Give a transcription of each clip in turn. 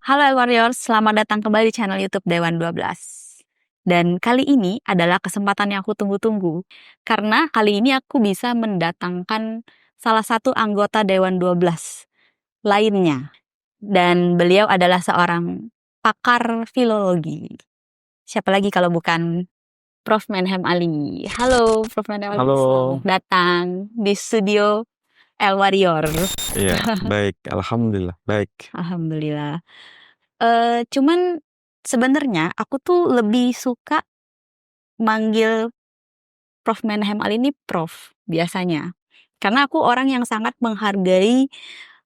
Halo Warriors, selamat datang kembali di channel YouTube Dewan 12. Dan kali ini adalah kesempatan yang aku tunggu-tunggu. Karena kali ini aku bisa mendatangkan salah satu anggota Dewan 12 lainnya. Dan beliau adalah seorang pakar filologi. Siapa lagi kalau bukan Prof. Menhem Ali. Halo Prof. Menhem Ali, Halo. selamat datang di studio El Warrior. Iya, baik. Alhamdulillah, baik. Alhamdulillah. Cuman sebenarnya aku tuh lebih suka manggil Prof. Menhem Ali ini Prof biasanya. Karena aku orang yang sangat menghargai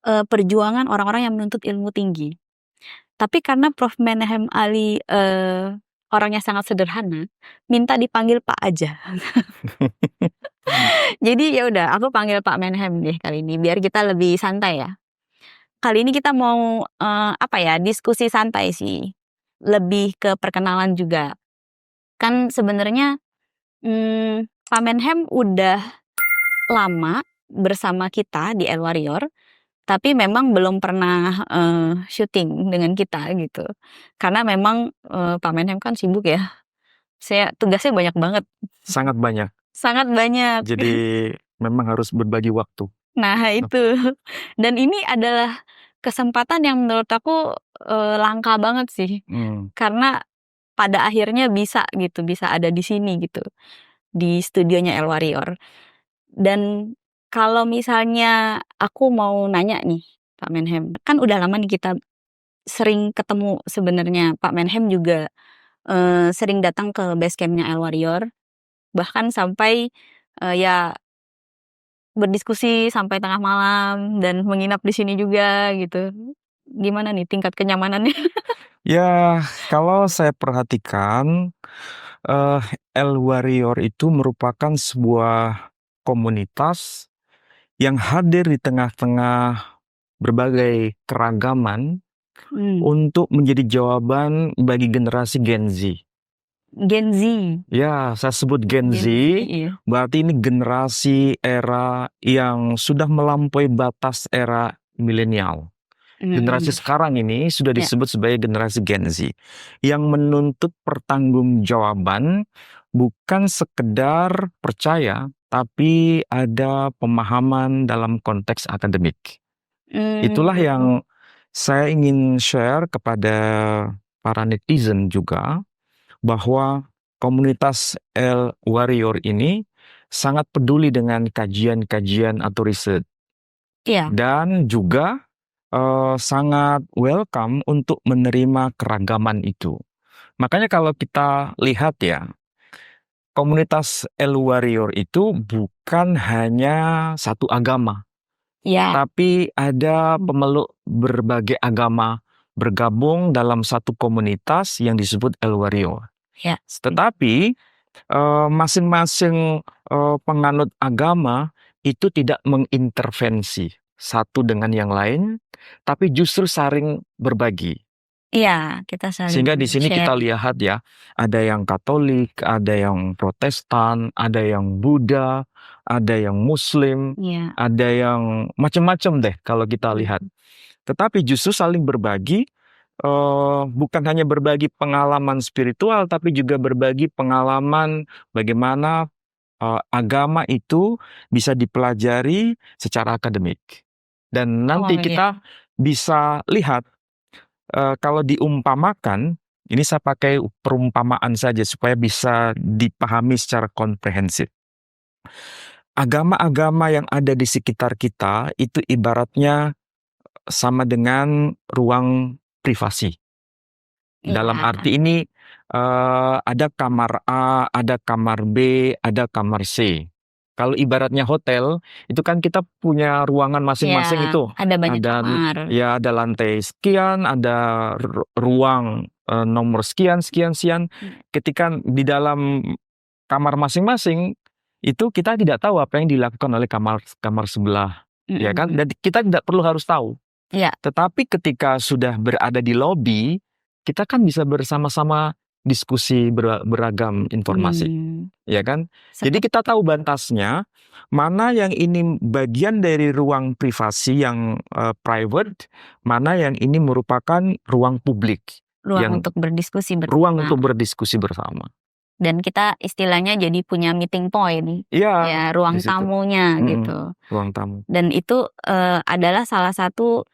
perjuangan orang-orang yang menuntut ilmu tinggi. Tapi karena Prof. Menhem Ali orangnya sangat sederhana, minta dipanggil Pak aja. Jadi ya udah, aku panggil Pak Menhem deh kali ini biar kita lebih santai ya. Kali ini kita mau diskusi santai sih. Lebih ke perkenalan juga. Kan sebenarnya Pak Menhem udah lama bersama kita di El Warrior, tapi memang belum pernah syuting dengan kita gitu. Karena memang Pak Menhem kan sibuk ya. Tugasnya banyak banget. Sangat banyak. Sangat banyak. Jadi memang harus berbagi waktu. Nah itu. Dan ini adalah kesempatan yang menurut aku langka banget sih. Karena pada akhirnya bisa ada di sini gitu. Di studionya El Warrior. Dan kalau misalnya aku mau nanya nih Pak Menhem, kan udah lama nih kita sering ketemu sebenarnya. Pak Menhem juga sering datang ke base campnya El Warrior, bahkan sampai ya berdiskusi sampai tengah malam dan menginap di sini juga gitu. Gimana nih tingkat kenyamanannya? Ya, kalau saya perhatikan, El Warrior itu merupakan sebuah komunitas yang hadir di tengah-tengah berbagai keragaman untuk menjadi jawaban bagi generasi Gen Z. Gen Z. Ya, saya sebut Gen Z, iya. berarti ini generasi era yang sudah melampaui batas era milenial. Generasi sekarang ini sudah disebut sebagai generasi Gen Z, yang menuntut pertanggungjawaban, bukan sekedar percaya, tapi ada pemahaman dalam konteks akademik. Itulah yang saya ingin share kepada para netizen juga, bahwa komunitas El Warrior ini sangat peduli dengan kajian-kajian atau riset. Iya. Dan juga sangat welcome untuk menerima keragaman itu. Makanya kalau kita lihat ya, komunitas El Warrior itu bukan hanya satu agama. Ya. Tapi ada pemeluk berbagai agama bergabung dalam satu komunitas yang disebut El Warrior. Ya. Tetapi masing-masing penganut agama itu tidak mengintervensi satu dengan yang lain, tapi justru saling berbagi. Iya, kita saling Sehingga di sini share. kita lihat ya, ada yang Katolik, ada yang Protestan, ada yang Buddha, ada yang Muslim, ada yang macam-macam deh kalau kita lihat. Tetapi justru saling berbagi, bukan hanya berbagi pengalaman spiritual, tapi juga berbagi pengalaman bagaimana agama itu bisa dipelajari secara akademik. Dan nanti kita bisa lihat, kalau diumpamakan, ini saya pakai perumpamaan saja supaya bisa dipahami secara komprehensif. Agama-agama yang ada di sekitar kita itu ibaratnya sama dengan ruang privasi. Dalam arti ini ada kamar A, ada kamar B, ada kamar C. Kalau ibaratnya hotel, itu kan kita punya ruangan masing-masing itu. Ada banyak kamar. Ya, ada lantai sekian, ada ruang nomor sekian. Ketika di dalam kamar masing-masing, itu kita tidak tahu apa yang dilakukan oleh kamar sebelah. Ya kan? Dan kita tidak perlu harus tahu. Tetapi ketika sudah berada di lobi, kita kan bisa bersama-sama diskusi beragam informasi, ya kan? Jadi kita tahu batasnya, mana yang ini bagian dari ruang privasi yang private, mana yang ini merupakan ruang publik. Ruang untuk berdiskusi bersama. Ruang untuk berdiskusi bersama. Dan kita istilahnya jadi punya meeting point, ya ruang tamunya gitu. Ruang tamu. Dan itu adalah salah satu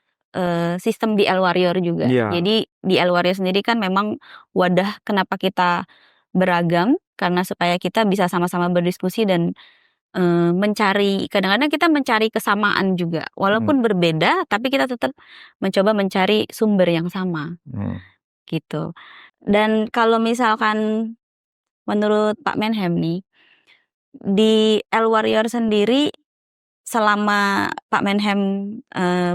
sistem di L-Warrior juga. Jadi di L-Warrior sendiri kan memang wadah kenapa kita beragam, karena supaya kita bisa sama-sama berdiskusi dan mencari, kadang-kadang kita mencari kesamaan juga. Walaupun berbeda, tapi kita tetap mencoba mencari sumber yang sama. Gitu. Dan kalau misalkan menurut Pak Menhem nih, di L-Warrior sendiri selama Pak Menhem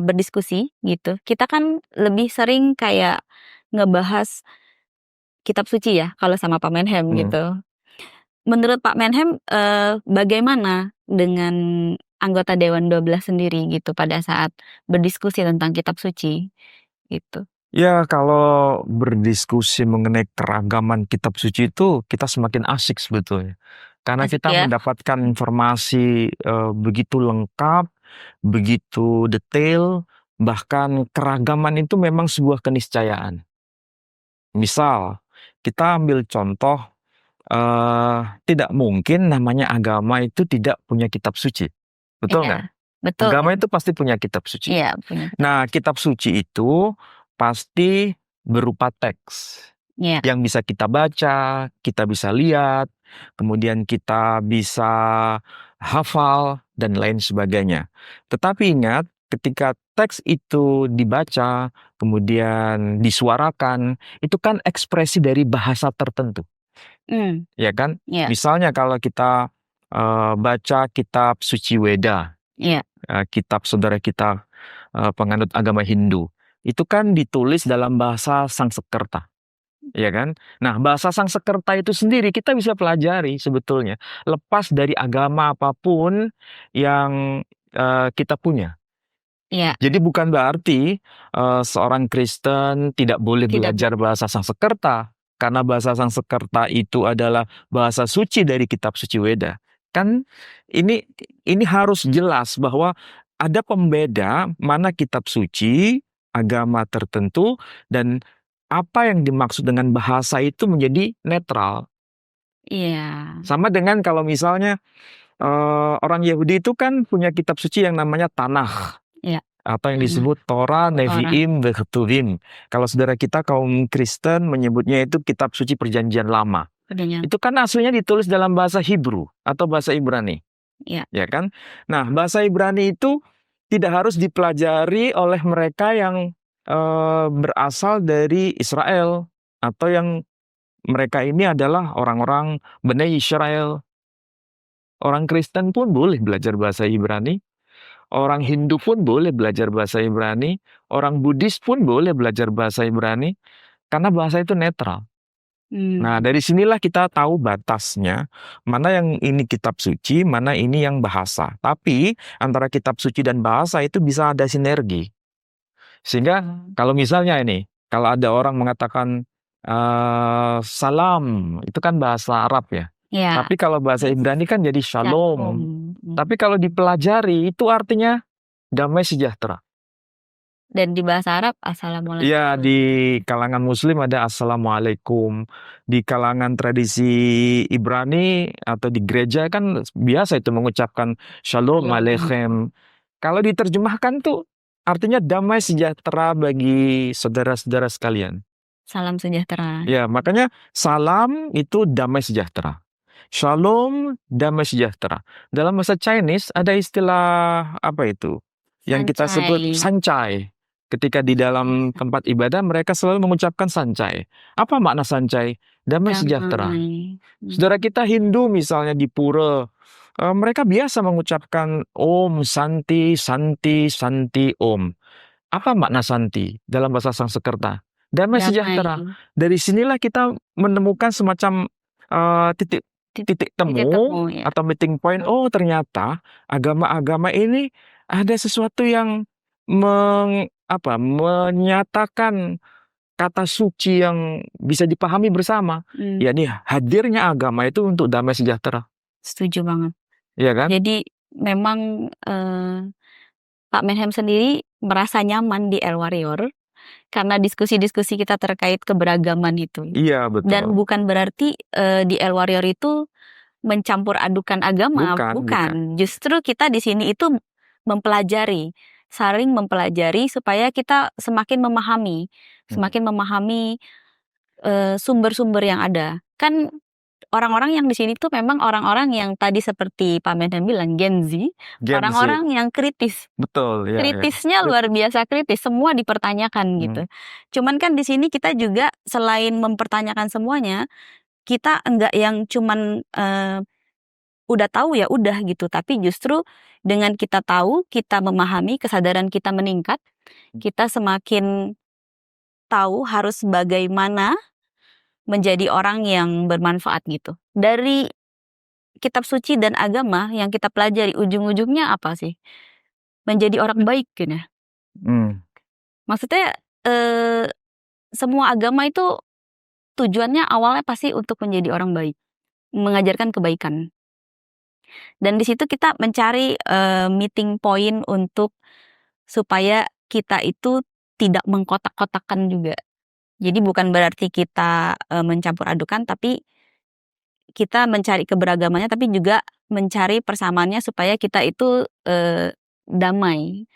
berdiskusi gitu, kita kan lebih sering kayak ngebahas kitab suci ya kalau sama Pak Menhem gitu. Menurut Pak Menhem bagaimana dengan anggota Dewan 12 sendiri gitu pada saat berdiskusi tentang kitab suci gitu? Ya, kalau berdiskusi mengenai keragaman kitab suci itu kita semakin asik sebetulnya. Karena kita mendapatkan informasi begitu lengkap, begitu detail, bahkan keragaman itu memang sebuah keniscayaan. Misal, kita ambil contoh, tidak mungkin namanya agama itu tidak punya kitab suci. Betul nggak? Betul. Agama itu pasti punya kitab suci. Iya, punya. Nah, kitab suci itu pasti berupa teks yang bisa kita baca, kita bisa lihat, kemudian kita bisa hafal, dan lain sebagainya. Tetapi ingat, ketika teks itu dibaca, kemudian disuarakan, itu kan ekspresi dari bahasa tertentu. Ya kan? Misalnya kalau kita baca kitab Suci Weda, kitab saudara kita penganut agama Hindu, itu kan ditulis dalam bahasa Sangsekerta, ya kan? Nah, bahasa Sangsekerta itu sendiri kita bisa pelajari sebetulnya, lepas dari agama apapun yang kita punya. Jadi bukan berarti seorang Kristen tidak boleh belajar bahasa Sangsekerta, karena bahasa Sangsekerta itu adalah bahasa suci dari kitab Suci Weda. Kan ini harus jelas bahwa ada pembeda mana kitab suci, agama tertentu, dan apa yang dimaksud dengan bahasa itu menjadi netral. Sama dengan kalau misalnya orang Yahudi itu kan punya kitab suci yang namanya Tanakh. Atau yang disebut Torah, Nevi'im, Ketuvim. Kalau saudara kita kaum Kristen menyebutnya itu kitab suci perjanjian lama. Itu kan aslinya ditulis dalam bahasa Hebrew atau bahasa Ibrani. Ya kan? Nah, bahasa Ibrani itu tidak harus dipelajari oleh mereka yang berasal dari Israel, atau yang mereka ini adalah orang-orang Bnei Israel. Orang Kristen pun boleh belajar bahasa Ibrani. Orang Hindu pun boleh belajar bahasa Ibrani, orang Buddhis pun boleh belajar bahasa Ibrani, karena bahasa itu netral. Nah, dari sinilah kita tahu batasnya, mana yang ini kitab suci, mana ini yang bahasa. Tapi antara kitab suci dan bahasa itu bisa ada sinergi. Sehingga kalau misalnya ini, kalau ada orang mengatakan salam, itu kan bahasa Arab ya. Tapi kalau bahasa Ibrani kan jadi shalom. Tapi kalau dipelajari itu artinya damai sejahtera. Dan di bahasa Arab assalamualaikum. Ya, di kalangan Muslim ada assalamualaikum. Di kalangan tradisi Ibrani atau di gereja kan biasa itu mengucapkan shalom aleichem. Kalau diterjemahkan tuh artinya damai sejahtera bagi saudara-saudara sekalian. Salam sejahtera. Ya, makanya salam itu damai sejahtera. Shalom, damai sejahtera. Dalam bahasa Chinese ada istilah apa itu? Yang kita sebut sancai. Ketika di dalam tempat ibadah mereka selalu mengucapkan sancai. Apa makna sancai? Damai sejahtera. Saudara kita Hindu misalnya di pura, mereka biasa mengucapkan Om Santi, Santi, Santi, Om. Apa makna Santi dalam bahasa Sangsekerta? Damai sejahtera. Dari sinilah kita menemukan semacam titik temu atau meeting point. Oh, ternyata agama-agama ini ada sesuatu yang menyatakan kata suci yang bisa dipahami bersama. Ya nih, hadirnya agama itu untuk damai sejahtera. Setuju banget. Iya kan? Jadi memang Pak Menhem sendiri merasa nyaman di El Warrior karena diskusi-diskusi kita terkait keberagaman itu. Iya, betul. Dan bukan berarti di El Warrior itu mencampur adukan agama, bukan. Justru kita di sini itu mempelajari, saling mempelajari supaya kita semakin memahami sumber-sumber yang ada. Kan orang-orang yang di sini tuh memang orang-orang yang tadi seperti Pak Menhan bilang Gen Z, orang-orang yang kritis. Betul, ya. Kritisnya luar biasa kritis, semua dipertanyakan gitu. Cuman kan di sini kita juga selain mempertanyakan semuanya, kita enggak yang cuman udah tahu ya udah gitu, tapi justru dengan kita tahu, kita memahami, kesadaran kita meningkat, kita semakin tahu harus bagaimana menjadi orang yang bermanfaat gitu. Dari kitab suci dan agama yang kita pelajari ujung-ujungnya apa sih? Menjadi orang baik kan ya. Maksudnya semua agama itu tujuannya awalnya pasti untuk menjadi orang baik, mengajarkan kebaikan. Dan di situ kita mencari meeting point untuk supaya kita itu tidak mengkotak-kotakan juga. Jadi bukan berarti kita mencampur adukan, tapi kita mencari keberagamannya, tapi juga mencari persamaannya supaya kita itu damai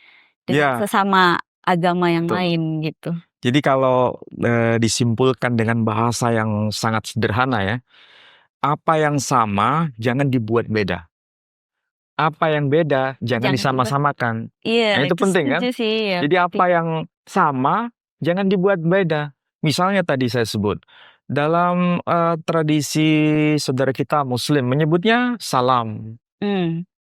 dengan sesama agama yang lain gitu. Jadi kalau disimpulkan dengan bahasa yang sangat sederhana ya, apa yang sama jangan dibuat beda. Apa yang beda jangan disama-samakan. Iya, Nah, itu penting kan? sih, ya. Jadi apa yang sama jangan dibuat beda. Misalnya tadi saya sebut dalam tradisi saudara kita Muslim menyebutnya salam.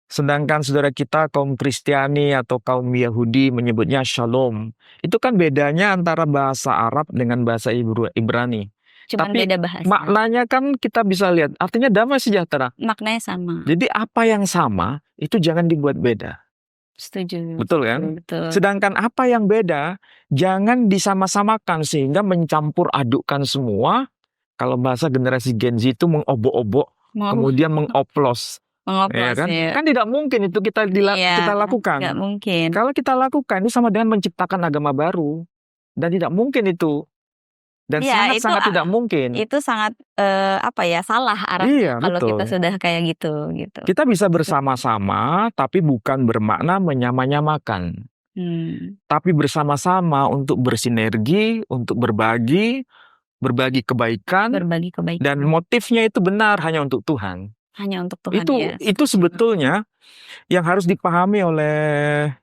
Sedangkan saudara kita kaum Kristiani atau kaum Yahudi menyebutnya shalom. Itu kan bedanya antara bahasa Arab dengan bahasa Ibrani. Cuman Tapi beda bahasa. maknanya kan kita bisa lihat, artinya damai sejahtera. Maknanya sama. Jadi apa yang sama itu jangan dibuat beda. Setuju. Betul kan? Betul. Sedangkan apa yang beda jangan disama-samakan sehingga mencampur adukkan semua. Kalau bahasa generasi Gen Z itu mengobok-obok, kemudian mengoplos. Ya kan? Ya. Kan tidak mungkin itu kita lakukan. Nggak mungkin. Kalau kita lakukan itu sama dengan menciptakan agama baru. Dan tidak mungkin itu. Dan sangat-sangat tidak mungkin. Itu sangat salah arah kalau kita sudah kayak gitu. Kita bisa bersama-sama tapi bukan bermakna menyama-nyamakan. Tapi bersama-sama untuk bersinergi, untuk berbagi kebaikan. Dan motifnya itu benar hanya untuk Tuhan. Hanya untuk Tuhan. Itu sebetulnya yang harus dipahami oleh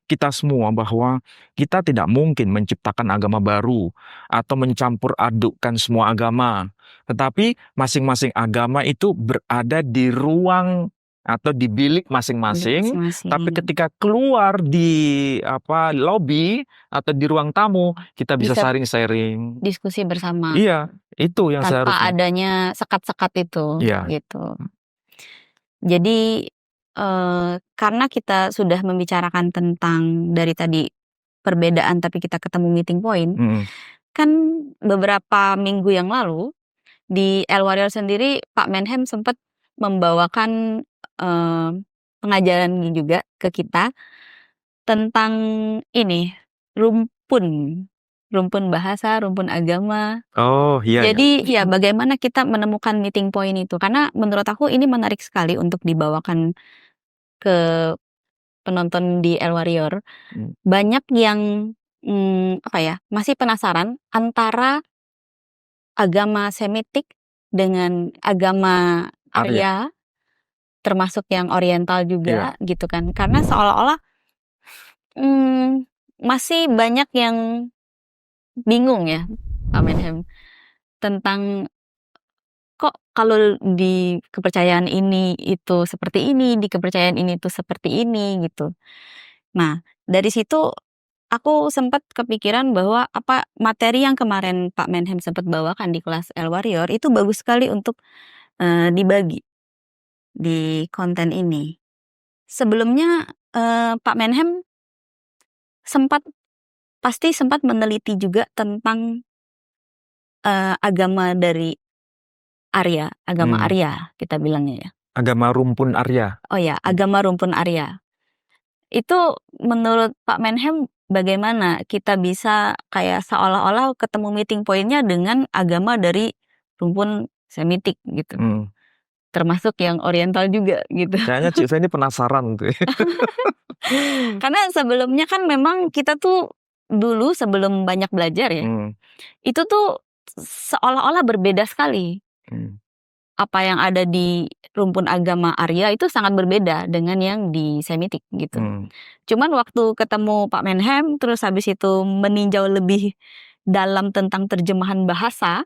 kita semua bahwa kita tidak mungkin menciptakan agama baru atau mencampur adukkan semua agama. Tetapi masing-masing agama itu berada di ruang atau di bilik masing-masing. Tapi ketika keluar di lobi atau di ruang tamu, kita bisa sharing-sharing. Diskusi bersama. Iya, itu yang seharusnya. Tanpa adanya sekat-sekat itu. Iya. Gitu. Jadi karena kita sudah membicarakan tentang dari tadi perbedaan tapi kita ketemu meeting point, kan beberapa minggu yang lalu di El Warrior sendiri Pak Menhem sempat membawakan pengajaran juga ke kita tentang ini rumpun bahasa, rumpun agama. Oh iya. Jadi ya bagaimana kita menemukan meeting point itu, karena menurut aku ini menarik sekali untuk dibawakan ke penonton di El Warrior. Banyak yang masih penasaran antara agama Semitik dengan agama Arya, termasuk yang Oriental juga gitu kan. Karena seolah-olah masih banyak yang bingung ya Pak Menhem tentang kok kalau di kepercayaan ini itu seperti ini, di kepercayaan ini itu seperti ini gitu. Nah, dari situ aku sempat kepikiran bahwa materi yang kemarin Pak Menhem sempat bawakan di kelas El Warrior itu bagus sekali untuk dibagi di konten ini. Sebelumnya Pak Menhem pasti sempat meneliti juga tentang agama dari Arya, agama Arya kita bilangnya ya. Agama rumpun Arya. Oh ya, agama rumpun Arya. Itu menurut Pak Menhem bagaimana kita bisa kayak seolah-olah ketemu meeting pointnya dengan agama dari rumpun Semitik gitu. Termasuk yang Oriental juga gitu. Kayaknya Cik saya ini penasaran tuh. Karena sebelumnya kan memang kita tuh dulu sebelum banyak belajar ya, itu tuh seolah-olah berbeda sekali. Apa yang ada di rumpun agama Arya itu sangat berbeda dengan yang di Semitik gitu. Cuman waktu ketemu Pak Menhem, terus habis itu meninjau lebih dalam tentang terjemahan bahasa,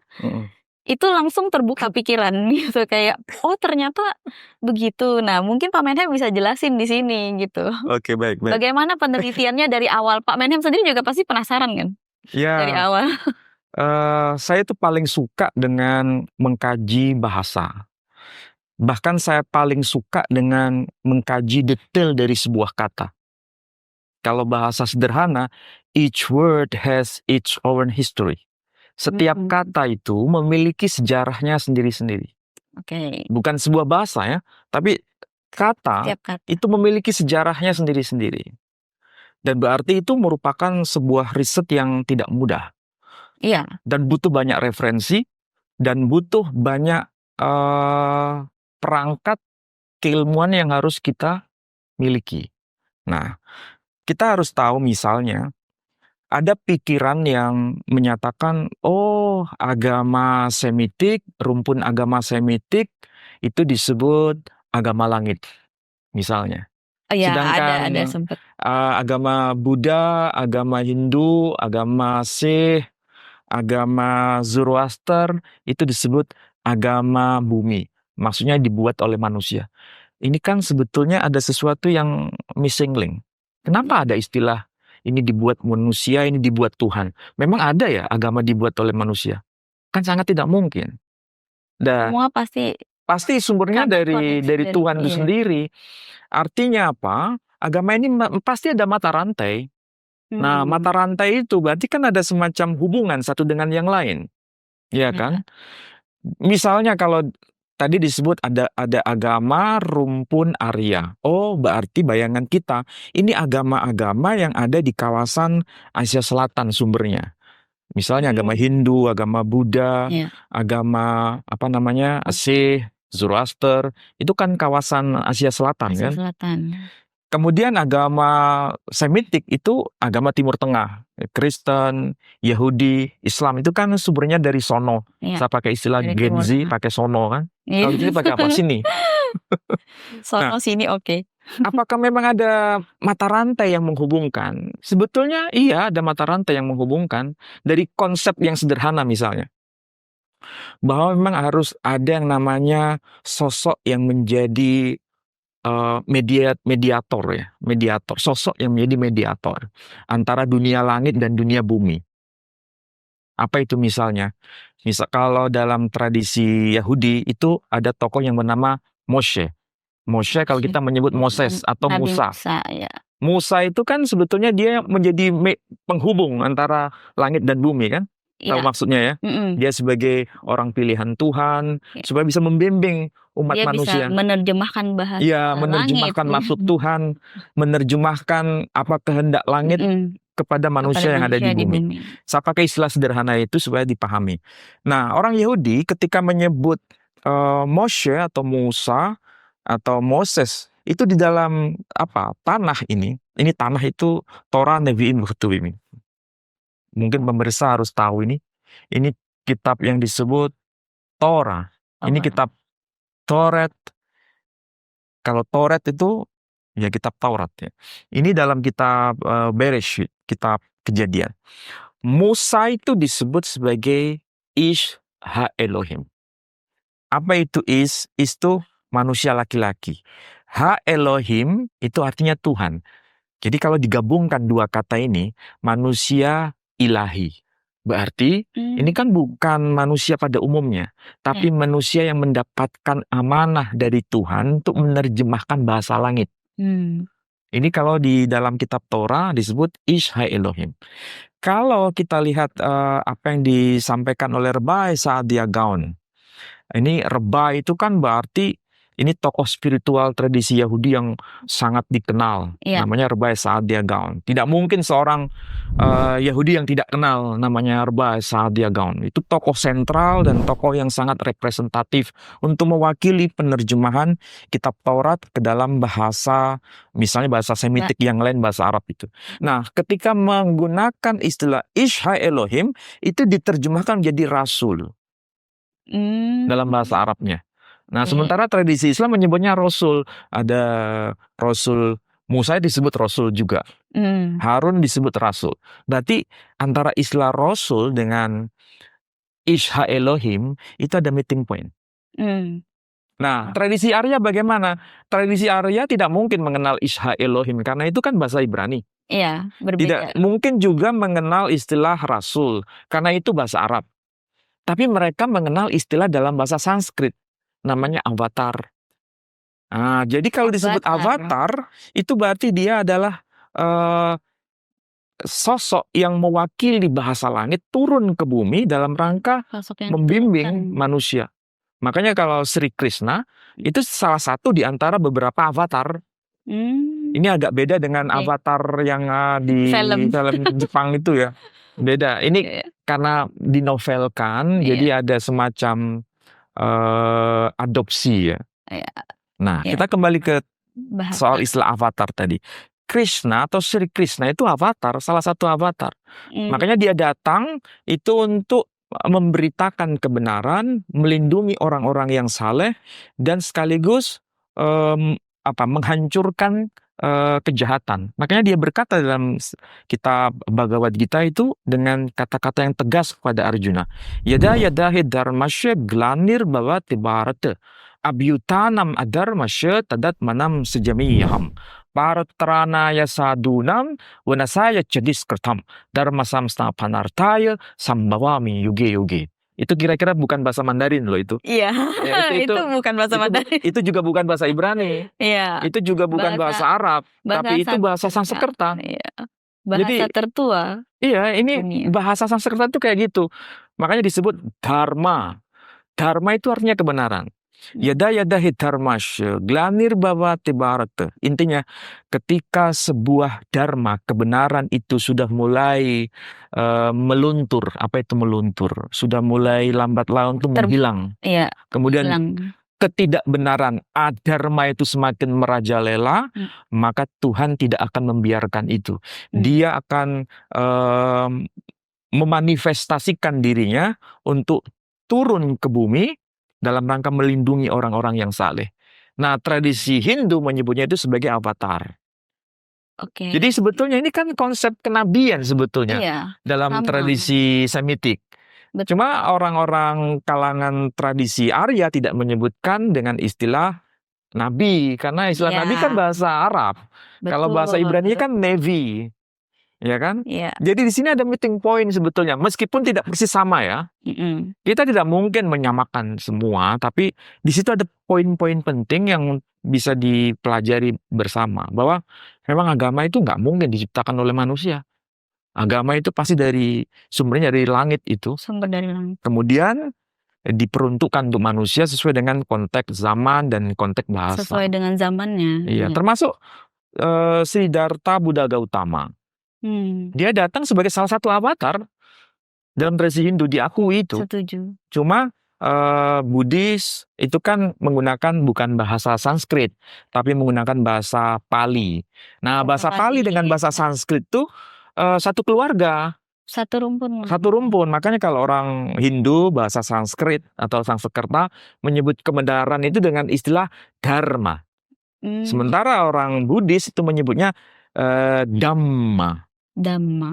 itu langsung terbuka pikiran gitu, kayak oh ternyata begitu. Nah mungkin Pak Menhem bisa jelasin di sini gitu. Oke, baik. Bagaimana penelitiannya dari awal? Pak Menhem sendiri juga pasti penasaran kan? Ya. Dari awal. Saya tuh paling suka dengan mengkaji bahasa. Bahkan saya paling suka dengan mengkaji detail dari sebuah kata. Kalau bahasa sederhana, each word has its own history. Setiap kata itu memiliki sejarahnya sendiri-sendiri. Bukan sebuah bahasa ya, tapi kata itu memiliki sejarahnya sendiri-sendiri. Dan berarti itu merupakan sebuah riset yang tidak mudah. Iya. Dan butuh banyak referensi, dan butuh banyak perangkat keilmuan yang harus kita miliki. Nah, kita harus tahu misalnya, ada pikiran yang menyatakan, oh agama Semitik, rumpun agama Semitik, itu disebut agama langit, misalnya. Ya, sedangkan ada sempet. Agama Buddha, agama Hindu, agama Sikh, agama Zoroaster itu disebut agama bumi. Maksudnya dibuat oleh manusia. Ini kan sebetulnya ada sesuatu yang missing link. Kenapa ada istilah ini dibuat manusia, ini dibuat Tuhan? Memang ada ya agama dibuat oleh manusia? Kan sangat tidak mungkin. Dan semua pasti sumbernya dari Tuhan itu sendiri. Artinya apa? Agama ini pasti ada mata rantai. Nah, mata rantai itu berarti kan ada semacam hubungan satu dengan yang lain. Ya kan? Misalnya kalau tadi disebut ada agama rumpun Arya. Oh, berarti bayangan kita ini agama-agama yang ada di kawasan Asia Selatan sumbernya. Misalnya agama Hindu, agama Buddha, agama Sikh, Zoroaster, itu kan kawasan Asia Selatan kan? Kemudian agama Semitik itu agama Timur Tengah, Kristen, Yahudi, Islam itu kan sumbernya dari sono. Saya pakai istilah Gen Z, pakai sono kan? Kalau di sini pakai apa sini? Sono sini oke. Apakah memang ada mata rantai yang menghubungkan? Sebetulnya iya, ada mata rantai yang menghubungkan dari konsep yang sederhana misalnya. Bahwa memang harus ada yang namanya sosok yang menjadi mediator ya, sosok yang menjadi mediator antara dunia langit dan dunia bumi. Apa itu misalnya? Misal kalau dalam tradisi Yahudi itu ada tokoh yang bernama Moshe. Moshe kalau kita menyebut Moses atau Musa. Musa itu kan sebetulnya dia menjadi penghubung antara langit dan bumi kan? Tahu maksudnya ya? Dia sebagai orang pilihan Tuhan supaya bisa membimbing umat dia manusia. Bisa menerjemahkan bahasa menerjemahkan langit. maksud Tuhan, menerjemahkan apa kehendak langit kepada manusia yang ada di bumi. Saya pakai istilah sederhana itu supaya dipahami. Nah, orang Yahudi ketika menyebut Moshe atau Musa atau Moses itu di dalam tanah ini tanah itu Torah Nevi'im Ketuvim. Mungkin pemirsa harus tahu ini kitab yang disebut Torah. Ini kitab Toret. Kalau Toret itu ya kitab Taurat ya. Ini dalam kitab Bereshit, kitab Kejadian. Musa itu disebut sebagai Ish Ha-Elohim. Apa itu Ish? Ish itu manusia laki-laki. Ha-Elohim itu artinya Tuhan. Jadi kalau digabungkan dua kata ini, manusia ilahi. Berarti ini kan bukan manusia pada umumnya, tapi manusia yang mendapatkan amanah dari Tuhan untuk menerjemahkan bahasa langit. Ini kalau di dalam kitab Torah disebut Ish Ha-Elohim. kalau kita lihat apa yang disampaikan oleh Rabbi Saadia Gaon, ini Rabbi itu kan berarti ini tokoh spiritual tradisi Yahudi yang sangat dikenal. Namanya Rabbi Saadia Gaon. Tidak mungkin seorang Yahudi yang tidak kenal namanya Rabbi Saadia Gaon. Itu tokoh sentral dan tokoh yang sangat representatif untuk mewakili penerjemahan kitab Taurat ke dalam bahasa, misalnya bahasa Semitik yang lain, bahasa Arab itu. Nah, ketika menggunakan istilah Ishha Elohim, itu diterjemahkan jadi rasul dalam bahasa Arabnya. Nah, sementara tradisi Islam menyebutnya Rasul. Ada Rasul Musa disebut Rasul juga. Harun disebut Rasul. Berarti antara istilah Rasul dengan Ishha Elohim itu ada meeting point. Nah, tradisi Arya bagaimana? Tradisi Arya tidak mungkin mengenal Ishha Elohim karena itu kan bahasa Ibrani. Iya, berbeda. Tidak mungkin juga mengenal istilah Rasul karena itu bahasa Arab. Tapi mereka mengenal istilah dalam bahasa Sanskrit. Namanya avatar. Nah, jadi kalau disebut avatar, itu berarti dia adalah sosok yang mewakili bahasa langit turun ke bumi dalam rangka membimbing manusia. Makanya kalau Sri Krishna itu salah satu di antara beberapa avatar. Ini agak beda dengan avatar yang di film Jepang itu ya. Beda. Ini karena dinovelkan, jadi ada semacam adopsi ya. Nah, kita kembali ke soal istilah avatar tadi. Krishna atau Sri Krishna itu avatar, salah satu avatar. Makanya dia datang itu untuk memberitakan kebenaran, melindungi orang-orang yang saleh, dan sekaligus menghancurkan kejahatan. Makanya dia berkata dalam kitab Bhagavad Gita itu dengan kata-kata yang tegas kepada Arjuna. Yada yadahi dharmasya glanir bhavati bharata abhyutanam adharmasya tadat manam sejamiyaham paratranaya sadunam wanasaya chadiskritam dharma samstapanartaya sambhavami yuge yuge. Itu kira-kira bukan bahasa Mandarin loh itu. Iya, itu bukan bahasa Mandarin. Itu juga bukan bahasa Ibrani. Iya. Itu juga bukan bahasa Arab, tapi itu bahasa Sanskerta. Iya. Bahasa tertua. Iya, ini dunia. Bahasa Sanskerta itu kayak gitu. Makanya disebut dharma. Dharma itu artinya kebenaran. Yada yadahi dharmasya glanir bhavati bharata. Intinya ketika sebuah dharma, kebenaran itu sudah mulai meluntur. Apa itu meluntur? Sudah mulai lambat laun itu menghilang. Iya. Kemudian ketidakbenaran adharma itu semakin merajalela, maka Tuhan tidak akan membiarkan itu. Dia akan memanifestasikan dirinya untuk turun ke bumi dalam rangka melindungi orang-orang yang saleh. Nah, tradisi Hindu menyebutnya itu sebagai avatar. Jadi sebetulnya ini kan konsep kenabian sebetulnya dalam tradisi Semitik. Cuma orang-orang kalangan tradisi Arya tidak menyebutkan dengan istilah nabi, karena istilah nabi kan bahasa Arab. Kalau bahasa Ibrani kan nevi. Ya kan? Jadi di sini ada meeting point sebetulnya, meskipun tidak persis sama ya. Kita tidak mungkin menyamakan semua, tapi di situ ada poin-poin penting yang bisa dipelajari bersama, bahwa memang agama itu nggak mungkin diciptakan oleh manusia. Agama itu pasti sumbernya dari langit itu. Sumber dari langit. Kemudian diperuntukkan untuk manusia sesuai dengan konteks zaman dan konteks bahasa. Sesuai dengan zamannya. Iya, termasuk Siddhartha Buddha Gautama. Dia datang sebagai salah satu avatar dalam tradisi Hindu, diakui itu. Setuju. Cuma Buddhis itu kan menggunakan bukan bahasa Sanskrit, tapi menggunakan bahasa Pali. Nah, bahasa Pali dengan bahasa Sanskrit itu satu keluarga. Satu rumpun. Satu rumpun. Makanya kalau orang Hindu bahasa Sanskrit atau Sanskerta menyebut kebenaran itu dengan istilah dharma. Sementara orang Buddhis itu menyebutnya Dhamma.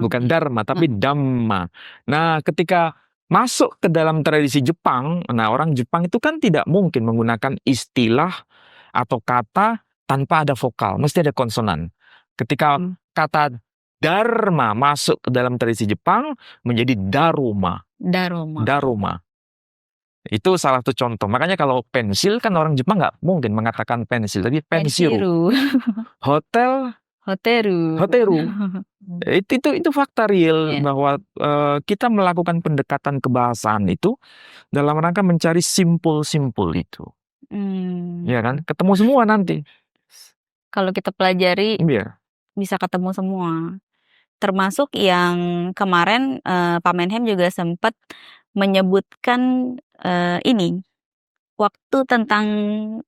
Bukan dharma, tapi Dhamma. Nah, ketika masuk ke dalam tradisi Jepang, nah orang Jepang itu kan tidak mungkin menggunakan istilah atau kata tanpa ada vokal, mesti ada konsonan. Ketika kata dharma masuk ke dalam tradisi Jepang, menjadi daruma. Daruma. Itu salah satu contoh. Makanya kalau pensil kan orang Jepang nggak mungkin mengatakan pensil, tapi pensiru. Hotel Hoteru. Hoteru. Itu fakta real bahwa kita melakukan pendekatan kebahasaan itu dalam rangka mencari simpul-simpul itu. Ya kan? Ketemu semua nanti. Kalau kita pelajari bisa ketemu semua. Termasuk yang kemarin Pak Menhem juga sempat menyebutkan ini waktu tentang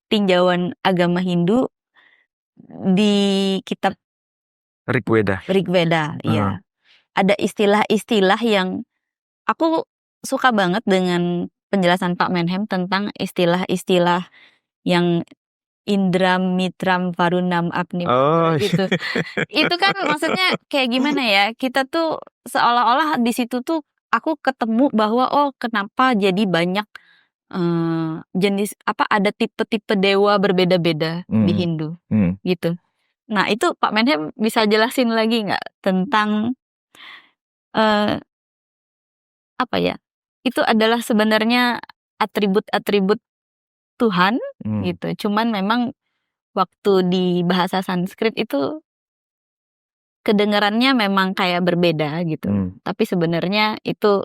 tinjauan agama Hindu di kitab Rigveda. Iya. Ada istilah-istilah yang aku suka banget dengan penjelasan Pak Menhem tentang istilah-istilah yang Indra Mitram Varunam Agnim gitu. Itu kan maksudnya kayak gimana ya? Kita tuh seolah-olah di situ tuh aku ketemu bahwa kenapa jadi banyak jenis ada tipe-tipe dewa berbeda-beda di Hindu gitu. Nah, itu Pak Menhem bisa jelasin lagi nggak tentang apa ya? Itu adalah sebenarnya atribut-atribut Tuhan gitu. Cuman memang waktu di bahasa Sanskrit itu kedengarannya memang kayak berbeda gitu. Tapi sebenarnya itu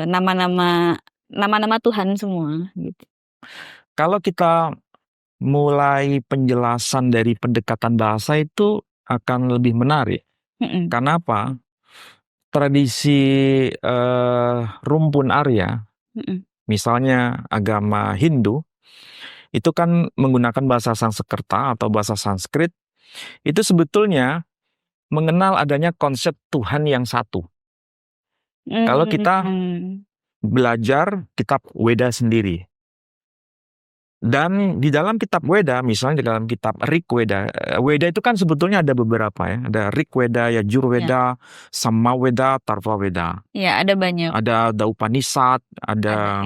nama-nama Tuhan semua gitu. Kalau kita mulai penjelasan dari pendekatan bahasa itu akan lebih menarik. Karena apa? Tradisi rumpun Arya, misalnya agama Hindu, itu kan menggunakan bahasa Sanskerta atau bahasa Sanskrit, itu sebetulnya mengenal adanya konsep Tuhan yang satu. Kalau kita belajar kitab Weda sendiri, dan di dalam kitab Weda, misalnya di dalam kitab Rigveda, Weda itu kan sebetulnya ada beberapa ya, ada Rigveda, Yajurveda, Samaweda, Tarvaveda. Ya, ada banyak. Ada Upanishad, ada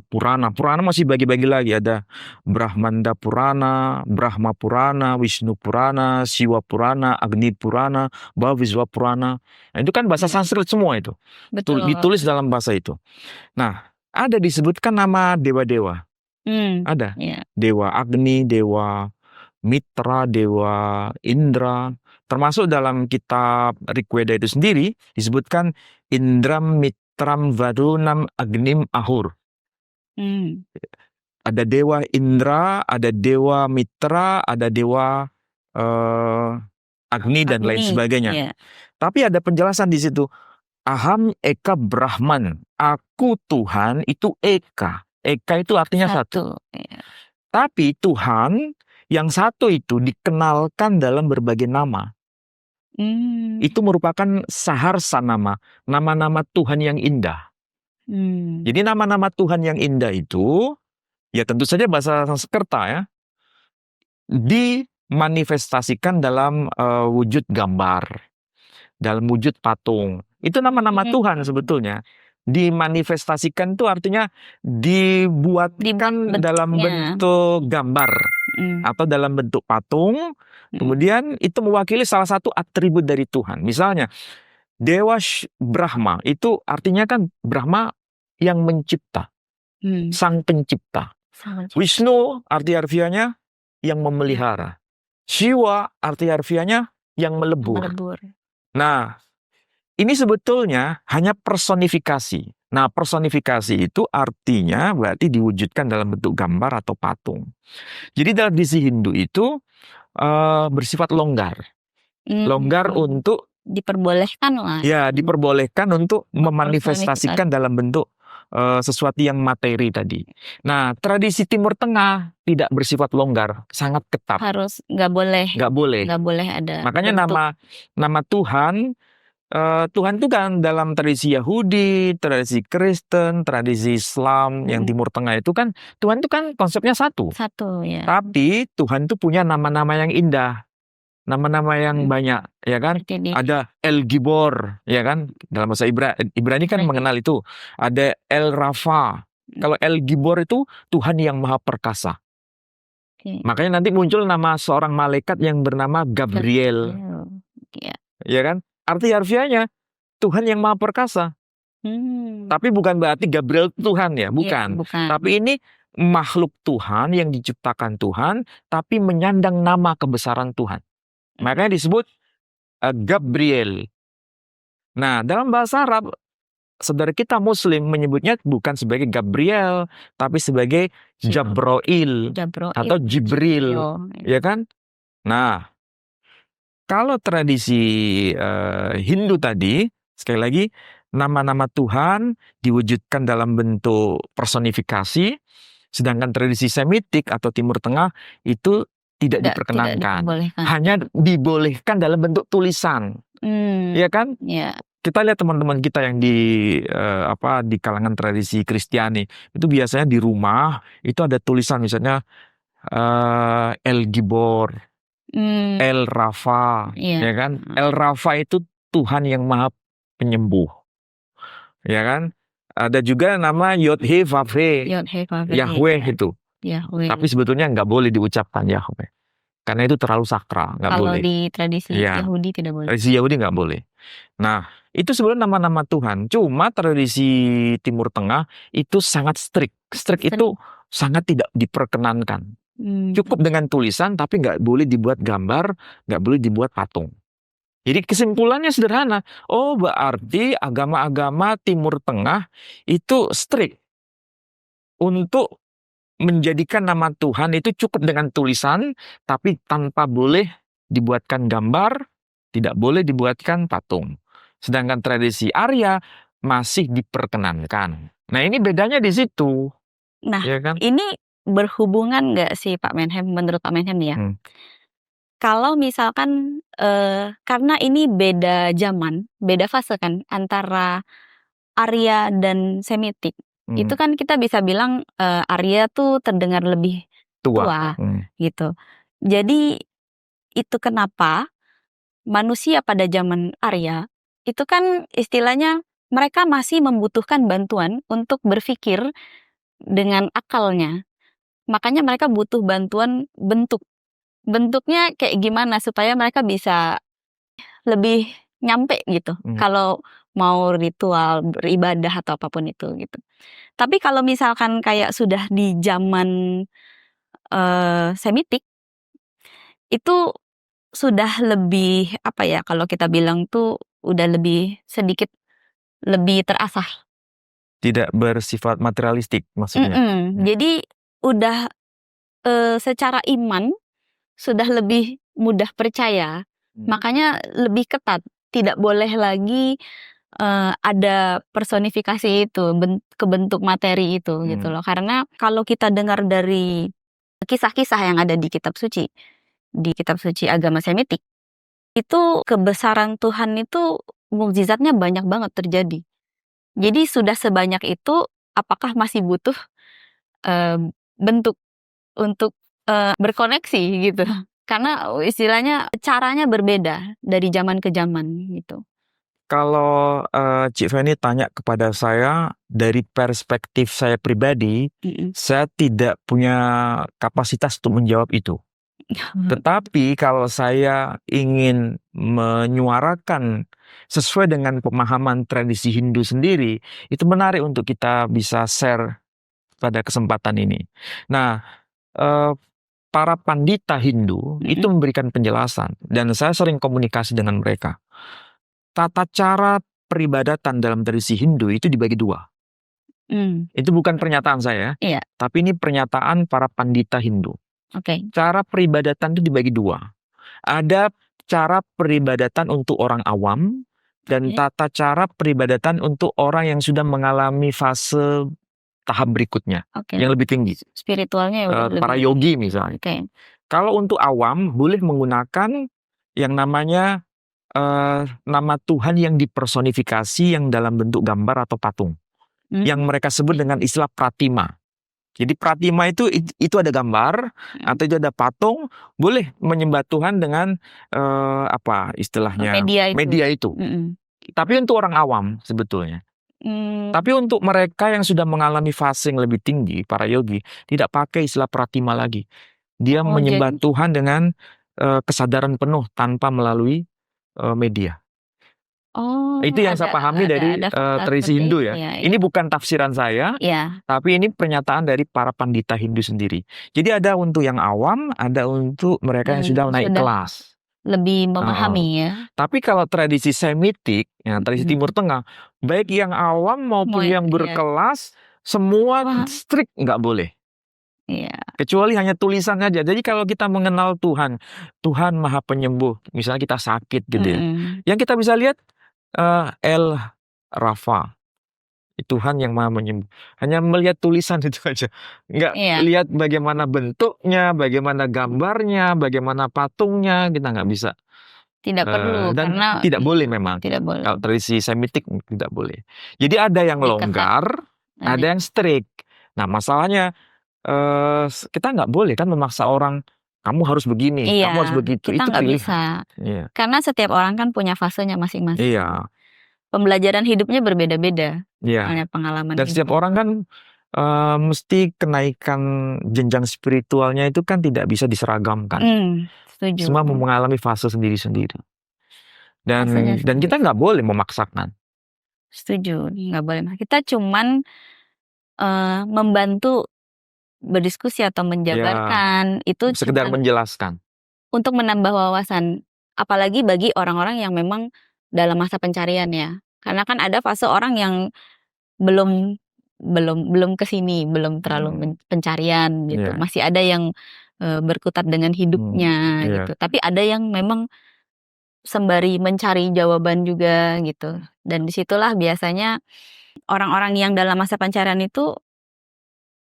Purana. Purana masih bagi-bagi lagi, ada Brahmanda Purana, Brahma Purana, Wisnu Purana, Siwa Purana, Agni Purana, Bhaviswa Purana. Nah, itu kan bahasa Sanskrit semua itu. Betul. Ditulis dalam bahasa itu. Nah, ada disebutkan nama dewa-dewa. Ada. Dewa Agni, Dewa Mitra, Dewa Indra. Termasuk dalam kitab Rigveda itu sendiri disebutkan Indram Mitram Varunam Agnim Ahur. Ada Dewa Indra, ada Dewa Mitra, ada Dewa Agni dan lain sebagainya. Tapi ada penjelasan di situ. Aham Eka Brahman. Aku Tuhan itu Eka. Eka itu artinya satu. Tapi Tuhan yang satu itu dikenalkan dalam berbagai nama. Itu merupakan saharsa nama-nama Tuhan yang indah. Jadi nama-nama Tuhan yang indah itu, ya tentu saja bahasa Sanskerta ya, dimanifestasikan dalam wujud gambar, dalam wujud patung. Itu nama-nama Tuhan sebetulnya. Dimanifestasikan itu artinya dibuatkan dalam bentuk gambar atau dalam bentuk patung. Kemudian itu mewakili salah satu atribut dari Tuhan. Misalnya Dewa Brahma itu artinya kan Brahma yang mencipta, sang pencipta. Wisnu arti harfiahnya yang memelihara. Siwa arti harfiahnya yang melebur. Nah, ini sebetulnya hanya personifikasi. Nah, personifikasi itu artinya berarti diwujudkan dalam bentuk gambar atau patung. Jadi dalam tradisi Hindu itu bersifat longgar. Longgar untuk diperbolehkan lah. Ya, diperbolehkan untuk memanifestasikan dalam bentuk sesuatu yang materi tadi. Nah, tradisi Timur Tengah tidak bersifat longgar, sangat ketat. Harus nggak boleh. Nggak boleh ada. Makanya nama Tuhan. Tuhan itu kan dalam tradisi Yahudi, tradisi Kristen, tradisi Islam yang Timur Tengah itu kan Tuhan itu kan konsepnya satu. Satu ya. Tapi Tuhan itu punya nama-nama yang indah, nama-nama yang banyak, ya kan? Ada El Gibor, ya kan? Dalam bahasa Ibrani kan mengenal itu. Ada El Rafa. Kalau El Gibor itu Tuhan yang Maha Perkasa. Makanya nanti muncul nama seorang malaikat yang bernama Gabriel. Ya kan? Arti harfiahnya Tuhan yang Maha Perkasa. Tapi bukan berarti Gabriel Tuhan ya, bukan. Bukan. Tapi ini makhluk Tuhan yang diciptakan Tuhan, tapi menyandang nama kebesaran Tuhan. Makanya disebut Gabriel. Nah, dalam bahasa Arab, saudara kita Muslim menyebutnya bukan sebagai Gabriel, tapi sebagai Jabroil atau Jibril, ya kan? Nah, kalau tradisi Hindu tadi, sekali lagi, nama-nama Tuhan diwujudkan dalam bentuk personifikasi, sedangkan tradisi Semitik atau Timur Tengah itu tidak diperkenankan, hanya dibolehkan dalam bentuk tulisan, ya kan? Yeah. Kita lihat teman-teman kita yang di kalangan tradisi Kristiani itu biasanya di rumah itu ada tulisan misalnya El Gibor, El Rafa, ya kan? El Rafa itu Tuhan yang Maha Penyembuh, ya kan? Ada juga nama Yod-He Vav-He, Yahweh itu. Tapi sebetulnya nggak boleh diucapkan Yahweh. Karena itu terlalu sakral, nggak boleh. Kalau di tradisi Yahudi tidak boleh. Tradisi Yahudi nggak boleh. Nah, itu sebenarnya nama-nama Tuhan. Cuma tradisi Timur Tengah itu sangat strict. Strict itu sangat tidak diperkenankan. Cukup dengan tulisan, tapi nggak boleh dibuat gambar, nggak boleh dibuat patung. Jadi kesimpulannya sederhana. Oh, berarti agama-agama Timur Tengah itu strict untuk menjadikan nama Tuhan itu cukup dengan tulisan, tapi tanpa boleh dibuatkan gambar, tidak boleh dibuatkan patung. Sedangkan tradisi Arya masih diperkenankan. Nah, ini bedanya di situ. Nah, ya kan? Ini berhubungan nggak sih Pak Menhem, menurut Pak Menhem ya? Kalau misalkan, karena ini beda zaman, beda fase kan, antara Arya dan Semitik. Itu kan kita bisa bilang Arya tuh terdengar lebih tua gitu. Jadi itu kenapa manusia pada zaman Arya itu kan istilahnya mereka masih membutuhkan bantuan untuk berpikir dengan akalnya. Makanya mereka butuh bantuan bentuknya kayak gimana supaya mereka bisa lebih nyampe gitu. Kalau mau ritual, beribadah atau apapun itu gitu. Tapi kalau misalkan kayak sudah di zaman Semitik, itu sudah lebih apa ya, kalau kita bilang tuh udah lebih sedikit lebih terasah. Tidak bersifat materialistik maksudnya. Jadi udah secara iman sudah lebih mudah percaya, makanya lebih ketat. Tidak boleh lagi ada personifikasi itu, ke bentuk materi itu gitu loh. Karena kalau kita dengar dari kisah-kisah yang ada di kitab suci agama Semitik, itu kebesaran Tuhan itu mukjizatnya banyak banget terjadi. Jadi sudah sebanyak itu, apakah masih butuh bentuk untuk berkoneksi gitu? Karena istilahnya caranya berbeda dari zaman ke zaman gitu. Kalau Cik Feni tanya kepada saya dari perspektif saya pribadi, saya tidak punya kapasitas untuk menjawab itu. Tetapi kalau saya ingin menyuarakan sesuai dengan pemahaman tradisi Hindu sendiri, itu menarik untuk kita bisa share pada kesempatan ini. Nah, para pandita Hindu itu memberikan penjelasan, dan saya sering komunikasi dengan mereka. Tata cara peribadatan dalam tradisi Hindu itu dibagi dua. Itu bukan pernyataan saya, tapi ini pernyataan para pandita Hindu. Cara peribadatan itu dibagi dua. Ada cara peribadatan untuk orang awam dan tata cara peribadatan untuk orang yang sudah mengalami fase tahap berikutnya yang lebih tinggi. Spiritualnya para yogi misalnya. Kalau untuk awam boleh menggunakan yang namanya nama Tuhan yang dipersonifikasi yang dalam bentuk gambar atau patung. Yang mereka sebut dengan istilah pratima. Jadi pratima itu ada gambar atau itu ada patung, boleh menyembah Tuhan dengan apa istilahnya media itu. Tapi untuk orang awam sebetulnya. Tapi untuk mereka yang sudah mengalami fase yang lebih tinggi, para yogi, tidak pakai istilah pratima lagi. Dia menyembah Tuhan dengan kesadaran penuh tanpa melalui media. Oh, Itu yang saya pahami dari tradisi Hindu ya. Ini bukan tafsiran saya, tapi ini pernyataan dari para pandita Hindu sendiri. Jadi ada untuk yang awam, ada untuk mereka yang sudah naik kelas. Lebih memahami ya. Tapi kalau tradisi Semitik, ya, tradisi Timur Tengah, baik yang awam maupun yang berkelas, semua strict nggak boleh. Kecuali hanya tulisan saja. Jadi kalau kita mengenal Tuhan, Tuhan Maha Penyembuh, misalnya kita sakit gitu ya, yang kita bisa lihat El Rafa, Tuhan yang Maha Menyembuh. Hanya melihat tulisan itu aja, nggak lihat bagaimana bentuknya, bagaimana gambarnya, bagaimana patungnya, kita nggak bisa. Tidak perlu, dan karena tidak boleh memang. Tidak boleh. Kalau tradisi Semitik tidak boleh. Jadi ada yang longgar, ada yang strict. Nah masalahnya kita nggak boleh kan memaksa orang, kamu harus begini, kamu harus begitu. Kita itu nggak pilihan. bisa. Karena setiap orang kan punya fasenya masing-masing. Pembelajaran hidupnya berbeda-beda. Hanya pengalaman. Dan setiap orang kan mesti kenaikan jenjang spiritualnya itu kan tidak bisa diseragamkan. Setuju. Semua mengalami fase sendiri-sendiri. Dan kita nggak boleh memaksakan. Setuju, nggak boleh. Kita cuman membantu berdiskusi atau menjabarkan, itu sekedar menjelaskan. Untuk menambah wawasan, apalagi bagi orang-orang yang memang dalam masa pencarian ya. Karena kan ada fase orang yang belum ke sini, belum terlalu pencarian gitu. Masih ada yang berkutat dengan hidupnya gitu. Tapi ada yang memang sembari mencari jawaban juga gitu. Dan disitulah biasanya orang-orang yang dalam masa pencarian itu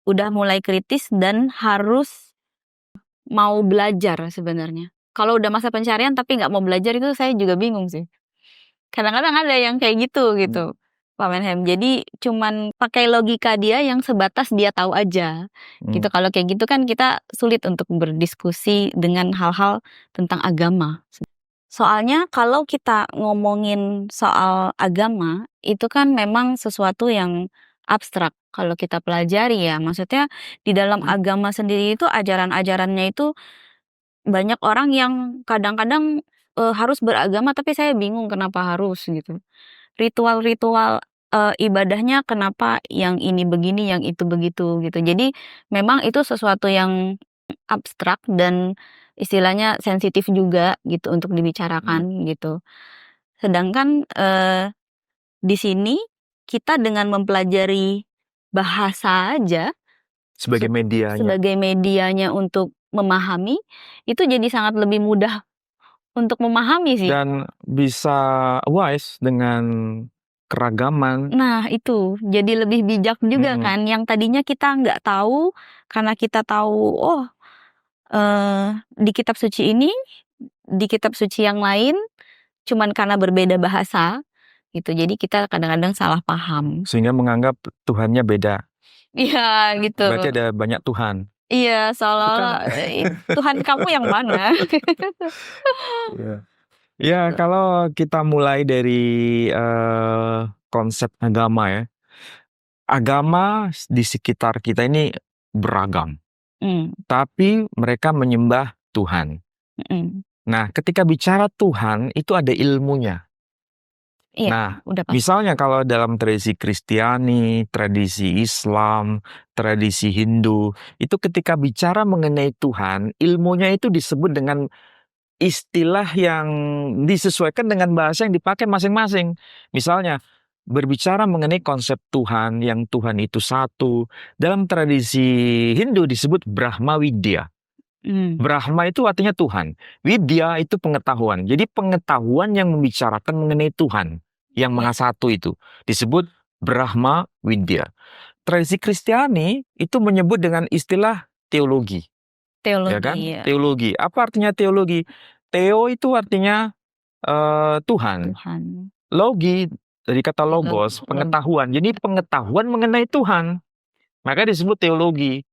udah mulai kritis dan harus mau belajar sebenarnya. Kalau udah masa pencarian tapi nggak mau belajar, itu saya juga bingung sih. Kadang-kadang ada yang kayak gitu Pak Menhem. Jadi cuman pakai logika dia yang sebatas dia tahu aja. Gitu. Kalau kayak gitu kan kita sulit untuk berdiskusi dengan hal-hal tentang agama. Soalnya kalau kita ngomongin soal agama, itu kan memang sesuatu yang abstrak kalau kita pelajari ya. Maksudnya di dalam agama sendiri itu ajaran-ajarannya itu banyak orang yang kadang-kadang harus beragama tapi saya bingung kenapa harus gitu. Ritual-ritual ibadahnya kenapa yang ini begini, yang itu begitu gitu. Jadi memang itu sesuatu yang abstrak dan istilahnya sensitif juga gitu untuk dibicarakan gitu. Sedangkan di sini kita dengan mempelajari bahasa aja sebagai medianya untuk memahami, itu jadi sangat lebih mudah untuk memahami sih. Dan bisa wise dengan keragaman. Nah itu, jadi lebih bijak juga kan. Yang tadinya kita nggak tahu, karena kita tahu, di kitab suci ini, di kitab suci yang lain, cuman karena berbeda bahasa, gitu. Jadi kita kadang-kadang salah paham. Sehingga menganggap Tuhannya beda. Iya gitu. Berarti ada banyak Tuhan. Iya, seolah-olah Tuhan kamu yang mana? Ya, kalau kita mulai dari konsep agama ya. Agama di sekitar kita ini beragam. Tapi mereka menyembah Tuhan. Nah, ketika bicara Tuhan, itu ada ilmunya. Nah, misalnya kalau dalam tradisi Kristiani, tradisi Islam, tradisi Hindu, itu ketika bicara mengenai Tuhan, ilmunya itu disebut dengan istilah yang disesuaikan dengan bahasa yang dipakai masing-masing. Misalnya, berbicara mengenai konsep Tuhan, yang Tuhan itu satu. Dalam tradisi Hindu disebut Brahma Widya. Brahma itu artinya Tuhan. Widya itu pengetahuan. Jadi pengetahuan yang membicarakan mengenai Tuhan yang Maha Satu itu disebut Brahma Widya. Tradisi Kristiani itu menyebut dengan istilah teologi. Teologi, ya kan? Teologi. Apa artinya teologi? Theo itu artinya Tuhan. Logi dari kata logos, pengetahuan. Jadi pengetahuan mengenai Tuhan. Maka disebut teologi.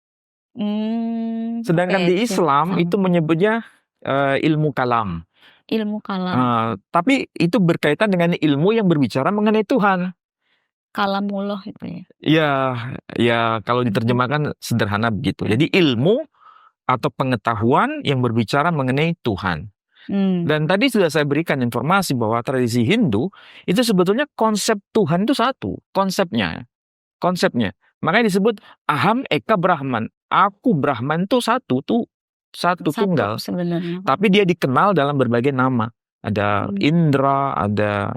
Sedangkan di Islam itu menyebutnya ilmu kalam. Ilmu kalam. Tapi itu berkaitan dengan ilmu yang berbicara mengenai Tuhan. Kalamullah itu ya. Ya kalau diterjemahkan sederhana begitu. Jadi ilmu atau pengetahuan yang berbicara mengenai Tuhan. Dan tadi sudah saya berikan informasi bahwa tradisi Hindu itu sebetulnya konsep Tuhan itu satu, konsepnya. Makanya disebut Aham Eka Brahman. Aku Brahman itu satu tunggal. Sebenarnya. Tapi dia dikenal dalam berbagai nama. Ada Indra, ada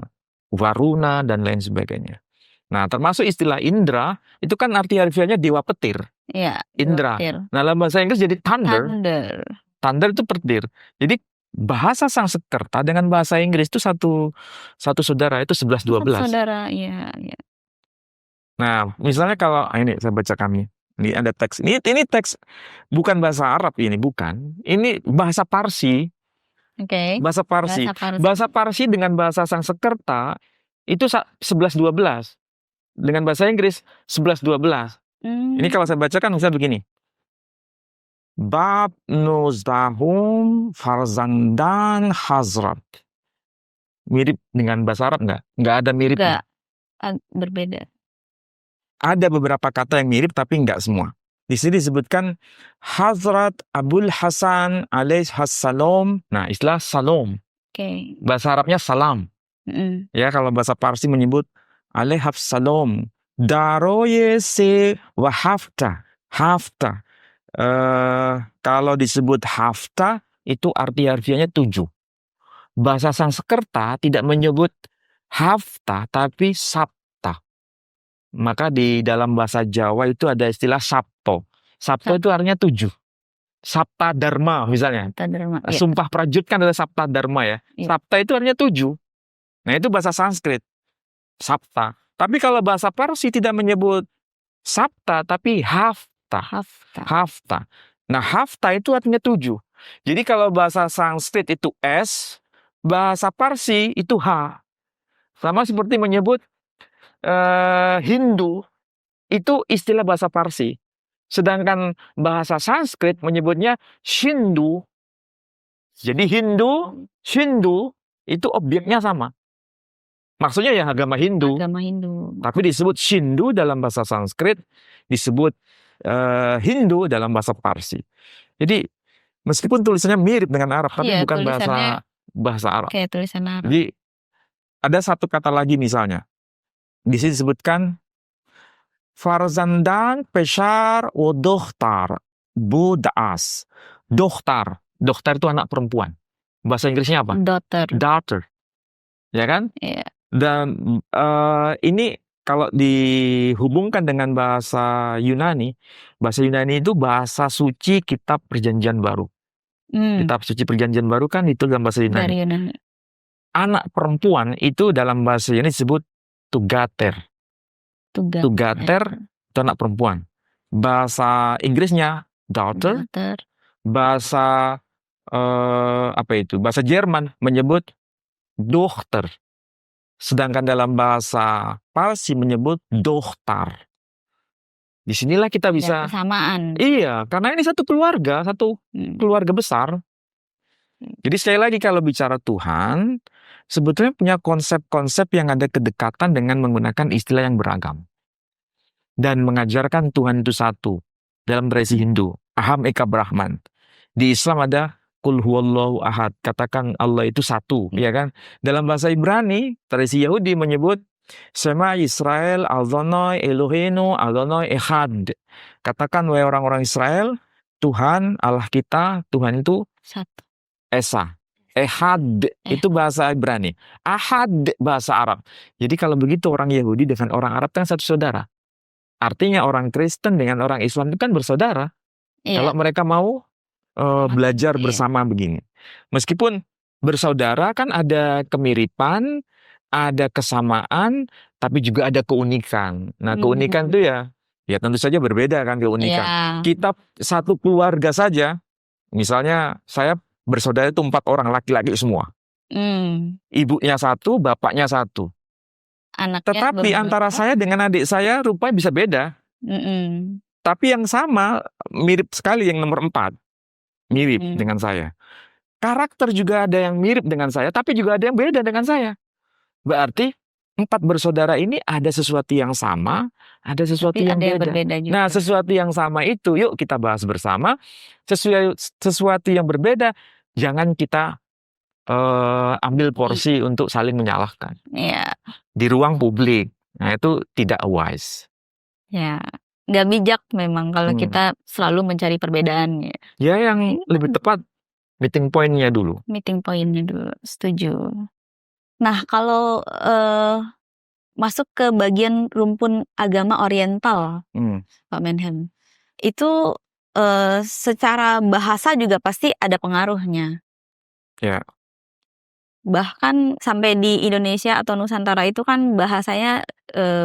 Varuna, dan lain sebagainya. Nah, termasuk istilah Indra, itu kan arti harfiahnya dewa petir. Iya, Indra. petir. Nah, dalam bahasa Inggris jadi thunder. Thunder itu petir. Jadi bahasa Sanskerta dengan bahasa Inggris itu satu saudara, itu 11-12. Saudara, iya. Nah, misalnya kalau ini saya baca kami. Ini ada teks. Ini teks bukan bahasa Arab ini, bukan. Ini bahasa Parsi. Oke. Bahasa Parsi. Bahasa Parsi dengan bahasa Sanskerta itu 11-12. Dengan bahasa Inggris 11-12. Ini kalau saya bacakan misalnya begini. Bab Nuzdahum Farzandan Hazrat. Mirip dengan bahasa Arab nggak? Nggak ada miripnya. Nggak, berbeda. Ada beberapa kata yang mirip tapi nggak semua. Di sini disebutkan Hazrat Abul Hasan alaihassalam. Nah, istilah salam. Bahasa Arabnya salam. Ya, kalau bahasa Parsi menyebut alaihassalam. Daroye se wa hafta. Kalau disebut hafta itu arti harfiahnya 7. Bahasa Sanskerta tidak menyebut hafta tapi sabta. Maka di dalam bahasa Jawa itu ada istilah sabto. Sabto itu artinya 7. Sabta Dharma misalnya. Sumpah prajurit kan ada Sabta Dharma ya. Sabta itu artinya 7. Nah, itu bahasa Sanskrit. Sabta. Tapi kalau bahasa Parsi tidak menyebut sabta tapi hafta. Nah, hafta itu artinya 7. Jadi kalau bahasa Sanskrit itu S, bahasa Parsi itu H. Sama seperti menyebut Hindu itu istilah bahasa Parsi. Sedangkan bahasa Sanskrit menyebutnya Shindu. Jadi Hindu, Shindu itu objeknya sama. Maksudnya ya agama Hindu. Tapi disebut Shindu dalam bahasa Sanskrit, disebut Hindu dalam bahasa Parsi. Jadi meskipun tulisannya mirip dengan Arab, tapi bukan bahasa Arab. Kayak tulisan Arab. Jadi ada satu kata lagi misalnya. Di sini disebutkan Farzandan Peshar o Dohtar Budas. Dohtar itu anak perempuan. Bahasa Inggrisnya apa? Daughter. Ya kan? Iya. Dan ini kalau dihubungkan dengan bahasa Yunani itu bahasa suci kitab Perjanjian Baru. Kitab suci Perjanjian Baru kan itu dalam bahasa Yunani. Dari Yunani. Anak perempuan itu dalam bahasa Yunani disebut tugater. Tugater itu anak perempuan. Bahasa Inggrisnya daughter. Bahasa bahasa Jerman menyebut Dochter. Sedangkan dalam bahasa Parsi menyebut Dohtar. Disinilah kita bisa kesamaan. Iya, karena ini satu keluarga keluarga besar. Jadi sekali lagi kalau bicara Tuhan, sebetulnya punya konsep-konsep yang ada kedekatan dengan menggunakan istilah yang beragam. Dan mengajarkan Tuhan itu satu. Dalam tradisi Hindu, Aham Eka Brahman. Di Islam ada Qul huwallahu ahad, katakan Allah itu satu, ya kan? Dalam bahasa Ibrani, tradisi Yahudi menyebut Shema Yisrael Adonai Eloheinu Adonai Echad. Katakan wahai orang-orang Israel, Tuhan Allah kita, Tuhan itu satu. Esa. Ehad itu bahasa Ibrani. Ahad bahasa Arab. Jadi kalau begitu orang Yahudi dengan orang Arab kan satu saudara. Artinya orang Kristen dengan orang Islam itu kan bersaudara. Kalau mereka mau belajar bersama begini. Meskipun bersaudara kan ada kemiripan, ada kesamaan, tapi juga ada keunikan. Nah, keunikan itu ya tentu saja berbeda kan keunikan. Kita satu keluarga saja, misalnya saya bersaudara itu 4 orang laki-laki semua. Ibunya satu, bapaknya satu. Tetapi antara saya dengan adik saya rupanya bisa beda. Tapi yang sama mirip sekali yang nomor 4. Mirip dengan saya. Karakter juga ada yang mirip dengan saya, tapi juga ada yang beda dengan saya. Berarti 4 bersaudara ini ada sesuatu yang sama, ada sesuatu tapi yang berbeda juga. Nah, sesuatu yang sama itu yuk kita bahas bersama. Sesuatu yang berbeda jangan kita ambil porsi untuk saling menyalahkan Iya. di ruang publik. Nah, itu tidak wise. Ya, nggak bijak memang kalau kita selalu mencari perbedaan ya. Ya, yang lebih tepat meeting point-nya dulu. Meeting point-nya dulu, setuju. Nah, kalau masuk ke bagian rumpun agama Oriental, Pak Menhem, itu secara bahasa juga pasti ada pengaruhnya. Ya. Bahkan sampai di Indonesia atau Nusantara itu kan bahasanya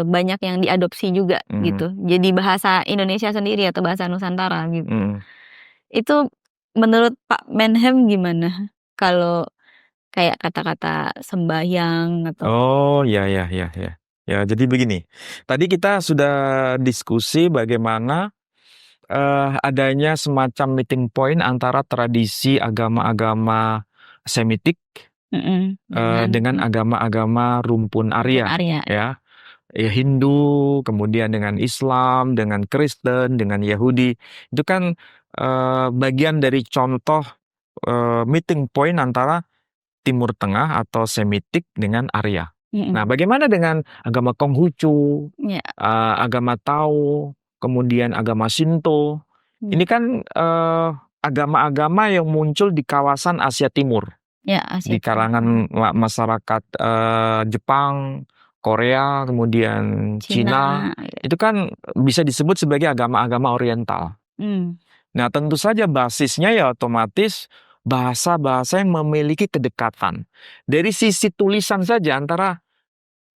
banyak yang diadopsi juga gitu. Jadi bahasa Indonesia sendiri atau bahasa Nusantara gitu. Itu menurut Pak Menhem gimana? Kalau kayak kata-kata sembahyang atau ya. Ya, jadi begini. Tadi kita sudah diskusi bagaimana adanya semacam meeting point antara tradisi agama-agama Semitik dengan agama-agama rumpun Arya, ya. Ya, Hindu, kemudian dengan Islam, dengan Kristen, dengan Yahudi. Itu kan bagian dari contoh meeting point antara Timur Tengah atau Semitik dengan Arya. Nah, bagaimana dengan agama Konghucu, agama Tao, kemudian agama Shinto? Ini kan agama-agama yang muncul di kawasan Asia Timur, di kalangan masyarakat Jepang, Korea, kemudian Cina. Itu kan bisa disebut sebagai agama-agama Oriental. Nah, tentu saja basisnya ya otomatis bahasa-bahasa yang memiliki kedekatan. Dari sisi tulisan saja antara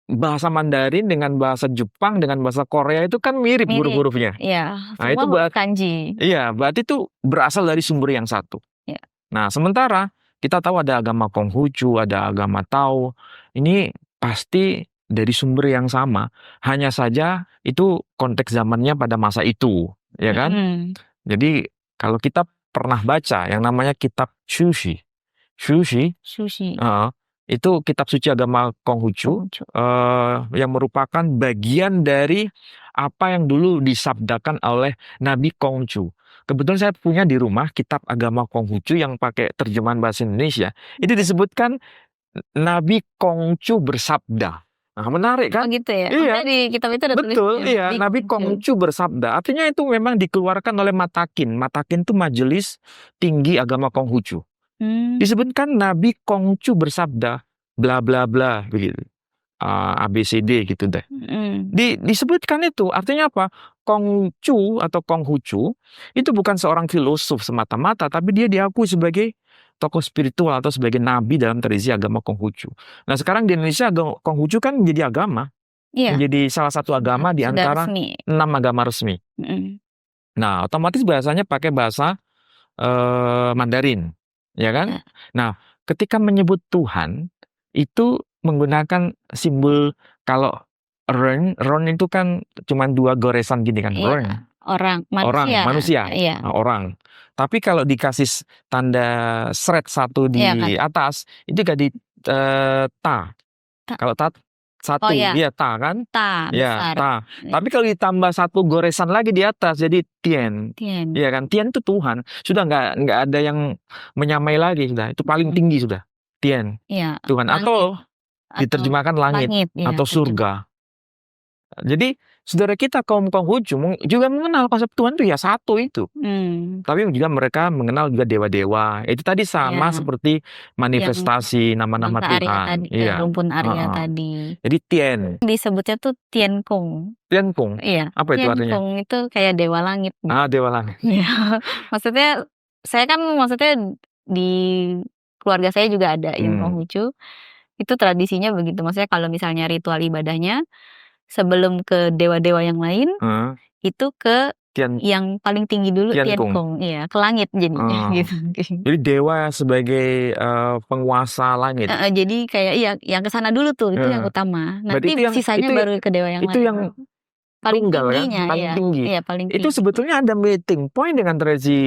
bahasa Mandarin dengan bahasa Jepang dengan bahasa Korea itu kan mirip huruf-hurufnya. Iya, nah, itu berarti kanji. Iya, berarti itu berasal dari sumber yang satu. Ya. Nah, sementara kita tahu ada agama Konghucu, ada agama Tao. Ini pasti dari sumber yang sama. Hanya saja itu konteks zamannya pada masa itu, ya kan? Jadi kalau kita pernah baca yang namanya kitab Shushi, itu kitab suci agama Konghucu, yang merupakan bagian dari apa yang dulu disabdakan oleh Nabi Konghucu. Kebetulan saya punya di rumah kitab agama Konghucu yang pakai terjemahan bahasa Indonesia. Itu disebutkan Nabi Konghucu bersabda. Nah, menarik kan? Oh gitu ya? Iya. Di kitab itu ada betul, iya. Nabi Konghucu bersabda. Artinya itu memang dikeluarkan oleh Matakin. Matakin itu majelis tinggi agama Konghucu. Disebutkan Nabi Konghucu bersabda, bla bla bla, begitu. ABCD gitu deh. Disebutkan itu, artinya apa? Konghucu atau Konghucu itu bukan seorang filosof semata-mata, tapi dia diakui sebagai tokoh spiritual atau sebagai nabi dalam tradisi agama Konghucu. Nah, sekarang di Indonesia Konghucu kan menjadi agama, menjadi salah satu agama di antara 6 agama resmi. Nah, otomatis bahasanya pakai bahasa Mandarin, ya kan? Nah, ketika menyebut Tuhan itu menggunakan simbol, kalau Ron itu kan cuma 2 goresan gini kan, Ron. Orang, manusia. Nah, orang. Tapi kalau dikasih tanda seret 1 di atas, itu jadi ta. Kalau ta 1, dia ta kan? Ta, ya, ta. Tapi kalau ditambah 1 goresan lagi di atas, jadi tien. Iya kan? Tien itu Tuhan. Sudah nggak ada yang menyamai lagi, sudah. Itu paling tinggi sudah. Tien. Tuhan. Atau diterjemahkan langit atau surga. Jadi saudara kita kaum Konghucu juga mengenal konsep Tuhan itu ya satu itu. Tapi juga mereka mengenal juga dewa-dewa. Itu tadi sama seperti manifestasi nama-nama Tuhan. Rumpun Arya tadi. Jadi Tien. Disebutnya tuh Tien Kung. Tien Kung. Iya. Apa itu artinya? Tien Kung itu kayak dewa langit. Dewa langit. Maksudnya saya kan di keluarga saya juga ada yang Konghucu. Itu tradisinya begitu. Maksudnya kalau misalnya ritual ibadahnya sebelum ke dewa-dewa yang lain, itu ke yang paling tinggi dulu, Tien Kung. Iya, ke langit jadinya gitu. Jadi dewa sebagai penguasa langit. Jadi kayak yang ke sana dulu tuh, itu yang utama. Nanti sisanya baru ke dewa yang lain. Itu yang paling tingginya, kan? Paling tinggi. Iya, paling tinggi. Itu sebetulnya ada meeting point dengan tradisi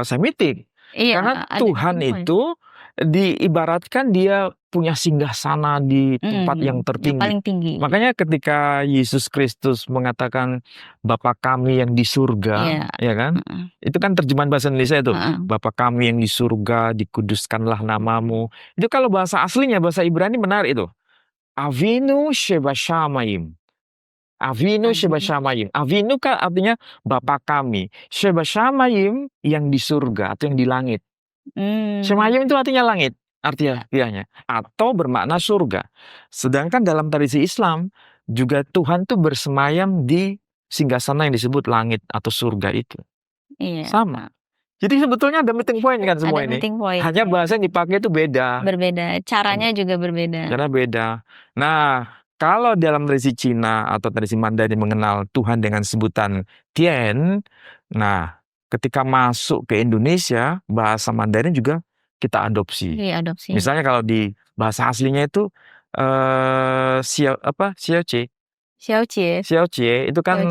Semitik. Karena Tuhan itu diibaratkan dia punya singgahsana di tempat yang Yang tertinggi. paling tinggi. Makanya ketika Yesus Kristus mengatakan Bapa kami yang di surga, ya kan? Itu kan terjemahan bahasa Indonesia itu. Bapa kami yang di surga, dikuduskanlah namamu. Itu kalau bahasa aslinya, bahasa Ibrani menarik itu. Avinu Shebashamayim. Avinu Shebashamayim. Avinu kan artinya Bapa kami. Shebashamayim yang di surga atau yang di langit. Shemayim itu artinya langit. Artinya atau bermakna surga. Sedangkan dalam tradisi Islam juga Tuhan tuh bersemayam di singgasana yang disebut langit atau surga itu. Sama. Jadi sebetulnya ada meeting point kan semua ini. Hanya bahasa yang dipakai itu beda. Berbeda. Caranya juga berbeda. Cara beda. Nah, kalau dalam tradisi Cina atau tradisi Mandarin mengenal Tuhan dengan sebutan Tian, nah ketika masuk ke Indonesia bahasa Mandarin juga kita adopsi. Misalnya kalau di bahasa aslinya itu Xiaocie itu kan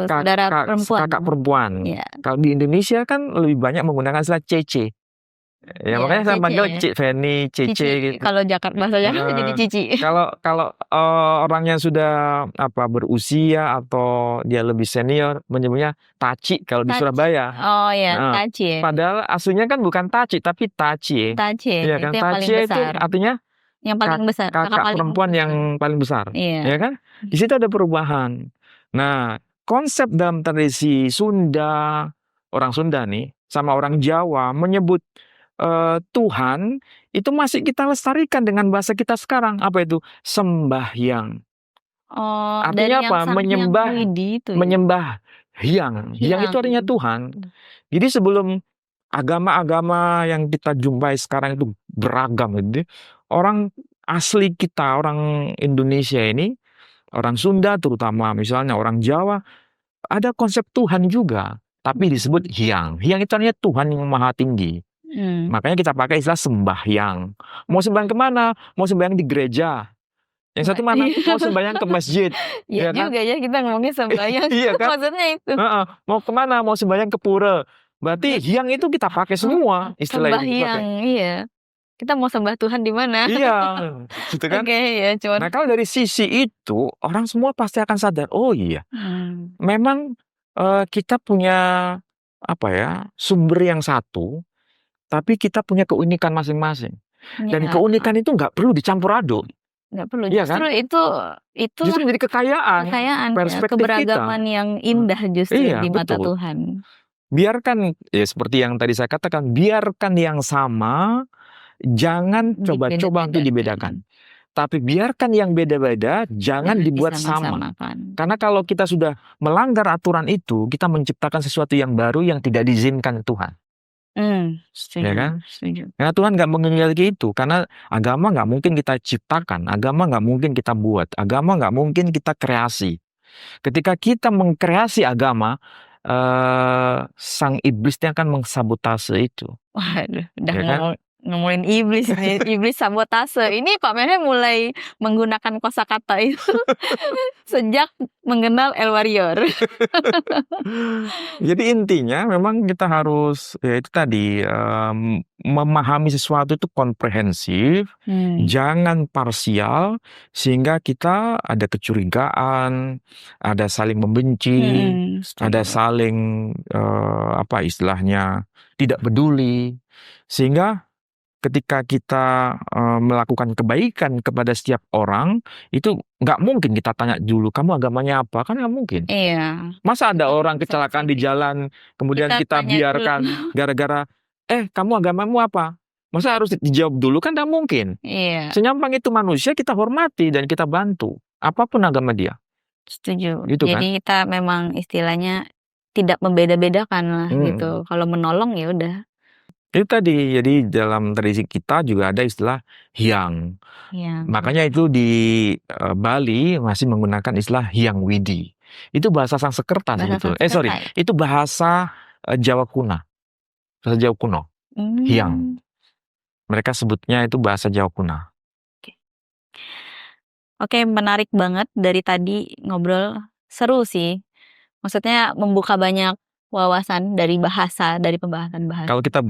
kakak perempuan. Kalau di Indonesia kan lebih banyak menggunakan istilah Cece. Ya makanya saya panggil Cik Feni, Cece gitu. Kalau bahasa Jakarta jadi Cici. Kalau orang yang sudah berusia atau dia lebih senior menyebutnya Taci kalau di Surabaya. Oh ya, Taci. Padahal aslinya kan bukan Taci tapi Taci. Taci. Ya kan? Itu yang paling Taci besar. itu artinya yang paling besar, kakak perempuan yang paling besar. Ya kan? Di situ ada perubahan. Nah, konsep dalam tradisi Sunda, orang Sunda nih sama orang Jawa menyebut Tuhan itu masih kita lestarikan dengan bahasa kita sekarang. Apa itu? Sembahyang. Artinya apa? Menyembah Hyang. Hyang itu artinya Tuhan. Jadi sebelum agama-agama yang kita jumpai sekarang itu beragam, gitu, orang asli kita, orang Indonesia ini, orang Sunda terutama, misalnya orang Jawa, ada konsep Tuhan juga, tapi disebut Hyang. Hyang itu artinya Tuhan yang maha tinggi. Makanya kita pakai istilah sembahyang. Mau sembahyang kemana? Mau sembahyang di gereja. Yang satu mana? Mau sembahyang ke masjid. Iya juga kan? Ya kita ngomongin sembahyang. Iya kan? Maksudnya itu. Mau kemana? Mau sembahyang ke pura. Berarti hyang itu kita pakai semua istilah sembahyang, iya. Kita mau sembah Tuhan di mana? Iya, gitu kan? Ya, cuman. Nah kalau dari sisi itu orang semua pasti akan sadar. Oh iya, memang kita punya sumber yang satu. Tapi kita punya keunikan masing-masing. Dan keunikan itu nggak perlu dicampur aduk. Nggak perlu. Iya Justru kan? itu justru menjadi kekayaan perspektif keberagaman kita. Yang indah justru di mata betul. Tuhan. Biarkan, ya seperti yang tadi saya katakan, biarkan yang sama, jangan coba-coba untuk dibedakan. Tapi biarkan yang beda-beda, jangan dibuat sama. Karena kalau kita sudah melanggar aturan itu, kita menciptakan sesuatu yang baru yang tidak diizinkan Tuhan. Ya kan? Karena Tuhan nggak mengendaki itu, karena agama nggak mungkin kita ciptakan, agama nggak mungkin kita buat, agama nggak mungkin kita kreasi. Ketika kita mengkreasi agama, sang iblisnya akan mensabotase itu. Waduh, udah ya kan? ngomongin iblis, iblis sabotase. Ini Pak Menhe mulai menggunakan kosakata itu sejak mengenal El Warrior. Jadi intinya memang kita harus itu tadi memahami sesuatu itu komprehensif, jangan parsial sehingga kita ada kecurigaan, ada saling membenci, ada saling istilahnya tidak peduli, sehingga ketika kita melakukan kebaikan kepada setiap orang, itu nggak mungkin kita tanya dulu, kamu agamanya apa? Kan nggak mungkin. Iya. Masa ada orang kecelakaan di jalan, kemudian kita biarkan gara-gara, kamu agamamu apa? Masa harus dijawab dulu? Kan nggak mungkin. Iya. Senyampang itu manusia, kita hormati dan kita bantu. Apapun agama dia. Setuju. Gitu, jadi kan? Kita memang istilahnya tidak membeda-bedakan lah gitu. Kalau menolong ya udah. Itu tadi, jadi dalam tradisi kita juga ada istilah hyang. Makanya itu di Bali masih menggunakan istilah hyang widi. Itu bahasa Sanskerta sebetulnya. Itu bahasa Jawa kuno. Bahasa Jawa kuno. Hyang. Mereka sebutnya itu bahasa Jawa kuno. Oke, menarik banget dari tadi ngobrol. Seru sih. Maksudnya membuka banyak wawasan dari bahasa, dari pembahasan bahasa. Kalau kita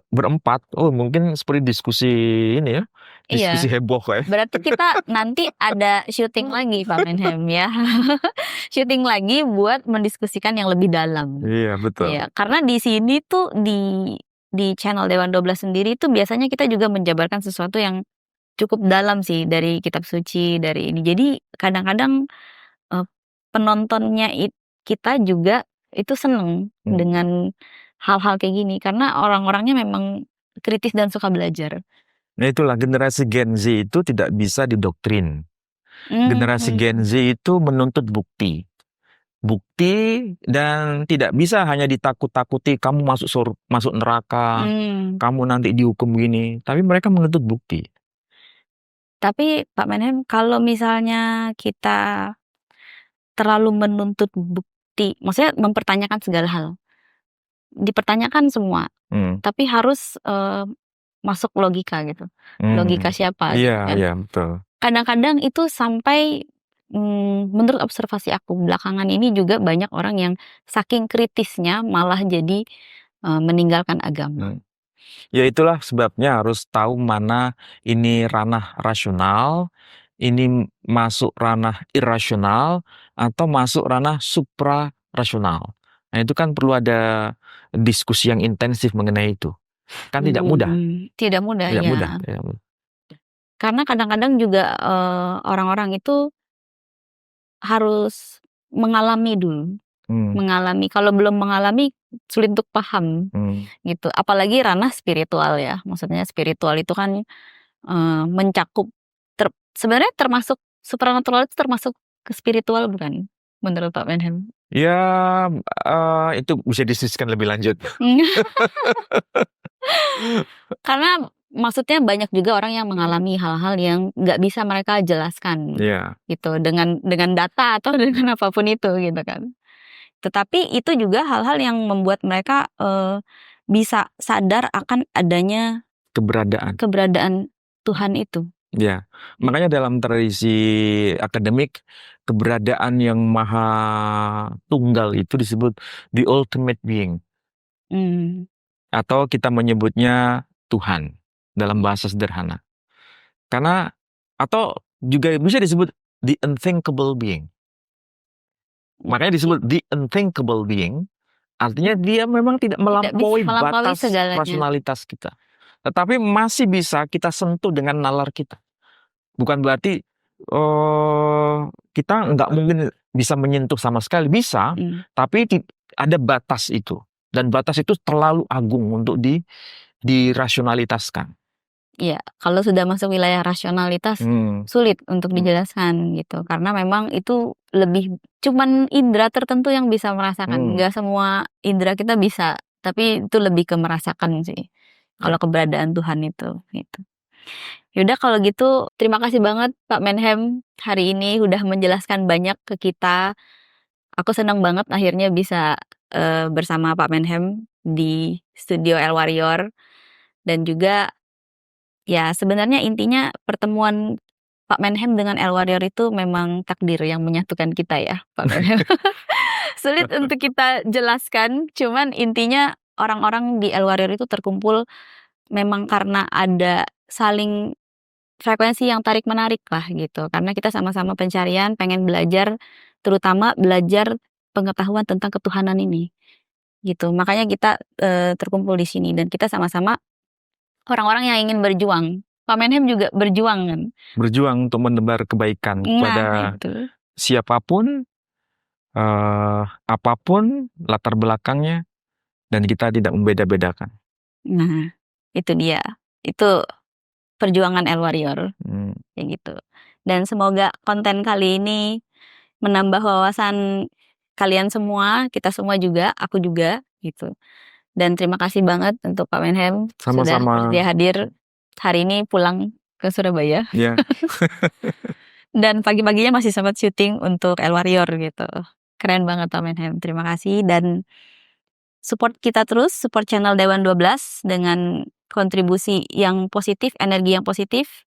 berempat. Oh, mungkin seperti diskusi ini ya. Diskusi heboh ya. Berarti kita nanti ada syuting lagi Pak Menhem ya. Syuting lagi buat mendiskusikan yang lebih dalam. Iya, betul. Iya, karena di sini tuh di channel Dewan 12 sendiri itu biasanya kita juga menjabarkan sesuatu yang cukup dalam sih dari kitab suci, dari ini. Jadi kadang-kadang penontonnya kita juga itu seneng dengan hal-hal kayak gini karena orang-orangnya memang kritis dan suka belajar. Nah, itulah generasi Gen Z itu tidak bisa didoktrin. Generasi Gen Z itu menuntut bukti. Dan tidak bisa hanya ditakut-takuti kamu masuk neraka, kamu nanti dihukum gini. Tapi mereka menuntut bukti. Tapi Pak Menhem, kalau misalnya kita terlalu menuntut bukti, maksudnya mempertanyakan segala hal, dipertanyakan semua, tapi harus masuk logika gitu, logika siapa? Iya, iya, betul. Kadang-kadang itu sampai menurut observasi aku belakangan ini juga banyak orang yang saking kritisnya malah jadi meninggalkan agama. Ya itulah sebabnya harus tahu mana ini ranah rasional, ini masuk ranah irasional, atau masuk ranah suprarasional. Nah, itu kan perlu ada diskusi yang intensif mengenai itu. Kan tidak mudah. Tidak mudah, Tidak ya. mudah, tidak mudah. Karena kadang-kadang juga orang-orang itu harus mengalami dulu. Mengalami, kalau belum mengalami sulit untuk paham gitu. Apalagi ranah spiritual ya. Maksudnya spiritual itu kan mencakup sebenarnya termasuk supranatural itu termasuk ke spiritual bukan menurut Pak Menhem? Ya, itu bisa diskusikan lebih lanjut. Karena maksudnya banyak juga orang yang mengalami hal-hal yang nggak bisa mereka jelaskan, gitu dengan data atau dengan apapun itu gitu kan. Tetapi itu juga hal-hal yang membuat mereka bisa sadar akan adanya keberadaan Tuhan itu. Ya, makanya dalam tradisi akademik keberadaan yang maha tunggal itu disebut the ultimate being. Atau kita menyebutnya Tuhan dalam bahasa sederhana. Karena atau juga bisa disebut the unthinkable being. Makanya disebut the unthinkable being, artinya dia memang tidak melampaui batas rasionalitas kita. Tetapi masih bisa kita sentuh dengan nalar kita. Bukan berarti kita nggak mungkin bisa menyentuh sama sekali, bisa, tapi ada batas itu. Dan batas itu terlalu agung untuk dirasionalitaskan. Iya, kalau sudah masuk wilayah rasionalitas sulit untuk dijelaskan gitu. Karena memang itu lebih cuman indera tertentu yang bisa merasakan. Nggak semua indera kita bisa, tapi itu lebih ke merasakan sih. Kalau keberadaan Tuhan itu gitu. Yaudah kalau gitu terima kasih banget Pak Menhem hari ini udah menjelaskan banyak ke kita. Aku senang banget akhirnya bisa bersama Pak Menhem di studio El Warrior. Dan juga ya sebenarnya intinya pertemuan Pak Menhem dengan El Warrior itu memang takdir yang menyatukan kita ya Pak Menhem. Sulit untuk kita jelaskan, cuman intinya orang-orang di El Warrior itu terkumpul memang karena ada saling frekuensi yang tarik-menarik lah gitu. Karena kita sama-sama pencarian, pengen belajar, terutama belajar pengetahuan tentang ketuhanan ini. Gitu. Makanya kita terkumpul di sini dan kita sama-sama orang-orang yang ingin berjuang. Pak Menhem juga berjuang kan. Berjuang untuk menebar kebaikan kepada siapapun, apapun latar belakangnya, dan kita tidak membeda-bedakan. Nah, itu dia. Itu perjuangan El Warrior. Kayak gitu. Dan semoga konten kali ini menambah wawasan kalian semua, kita semua juga, aku juga gitu. Dan terima kasih banget untuk Pak Menhem sudah bersedia hadir hari ini pulang ke Surabaya. Yeah. Dan pagi-paginya masih sempat syuting untuk El Warrior gitu. Keren banget Pak Menhem. Terima kasih dan support kita terus, support channel Dewan 12 dengan kontribusi yang positif, energi yang positif.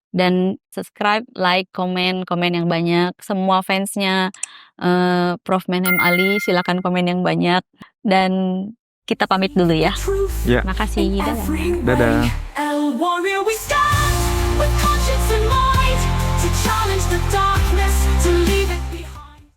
Dan subscribe, like, komen yang banyak. Semua fansnya Prof. Menhem Ali silakan komen yang banyak. Dan kita pamit dulu ya. Ya, Makasih, dadah. dadah.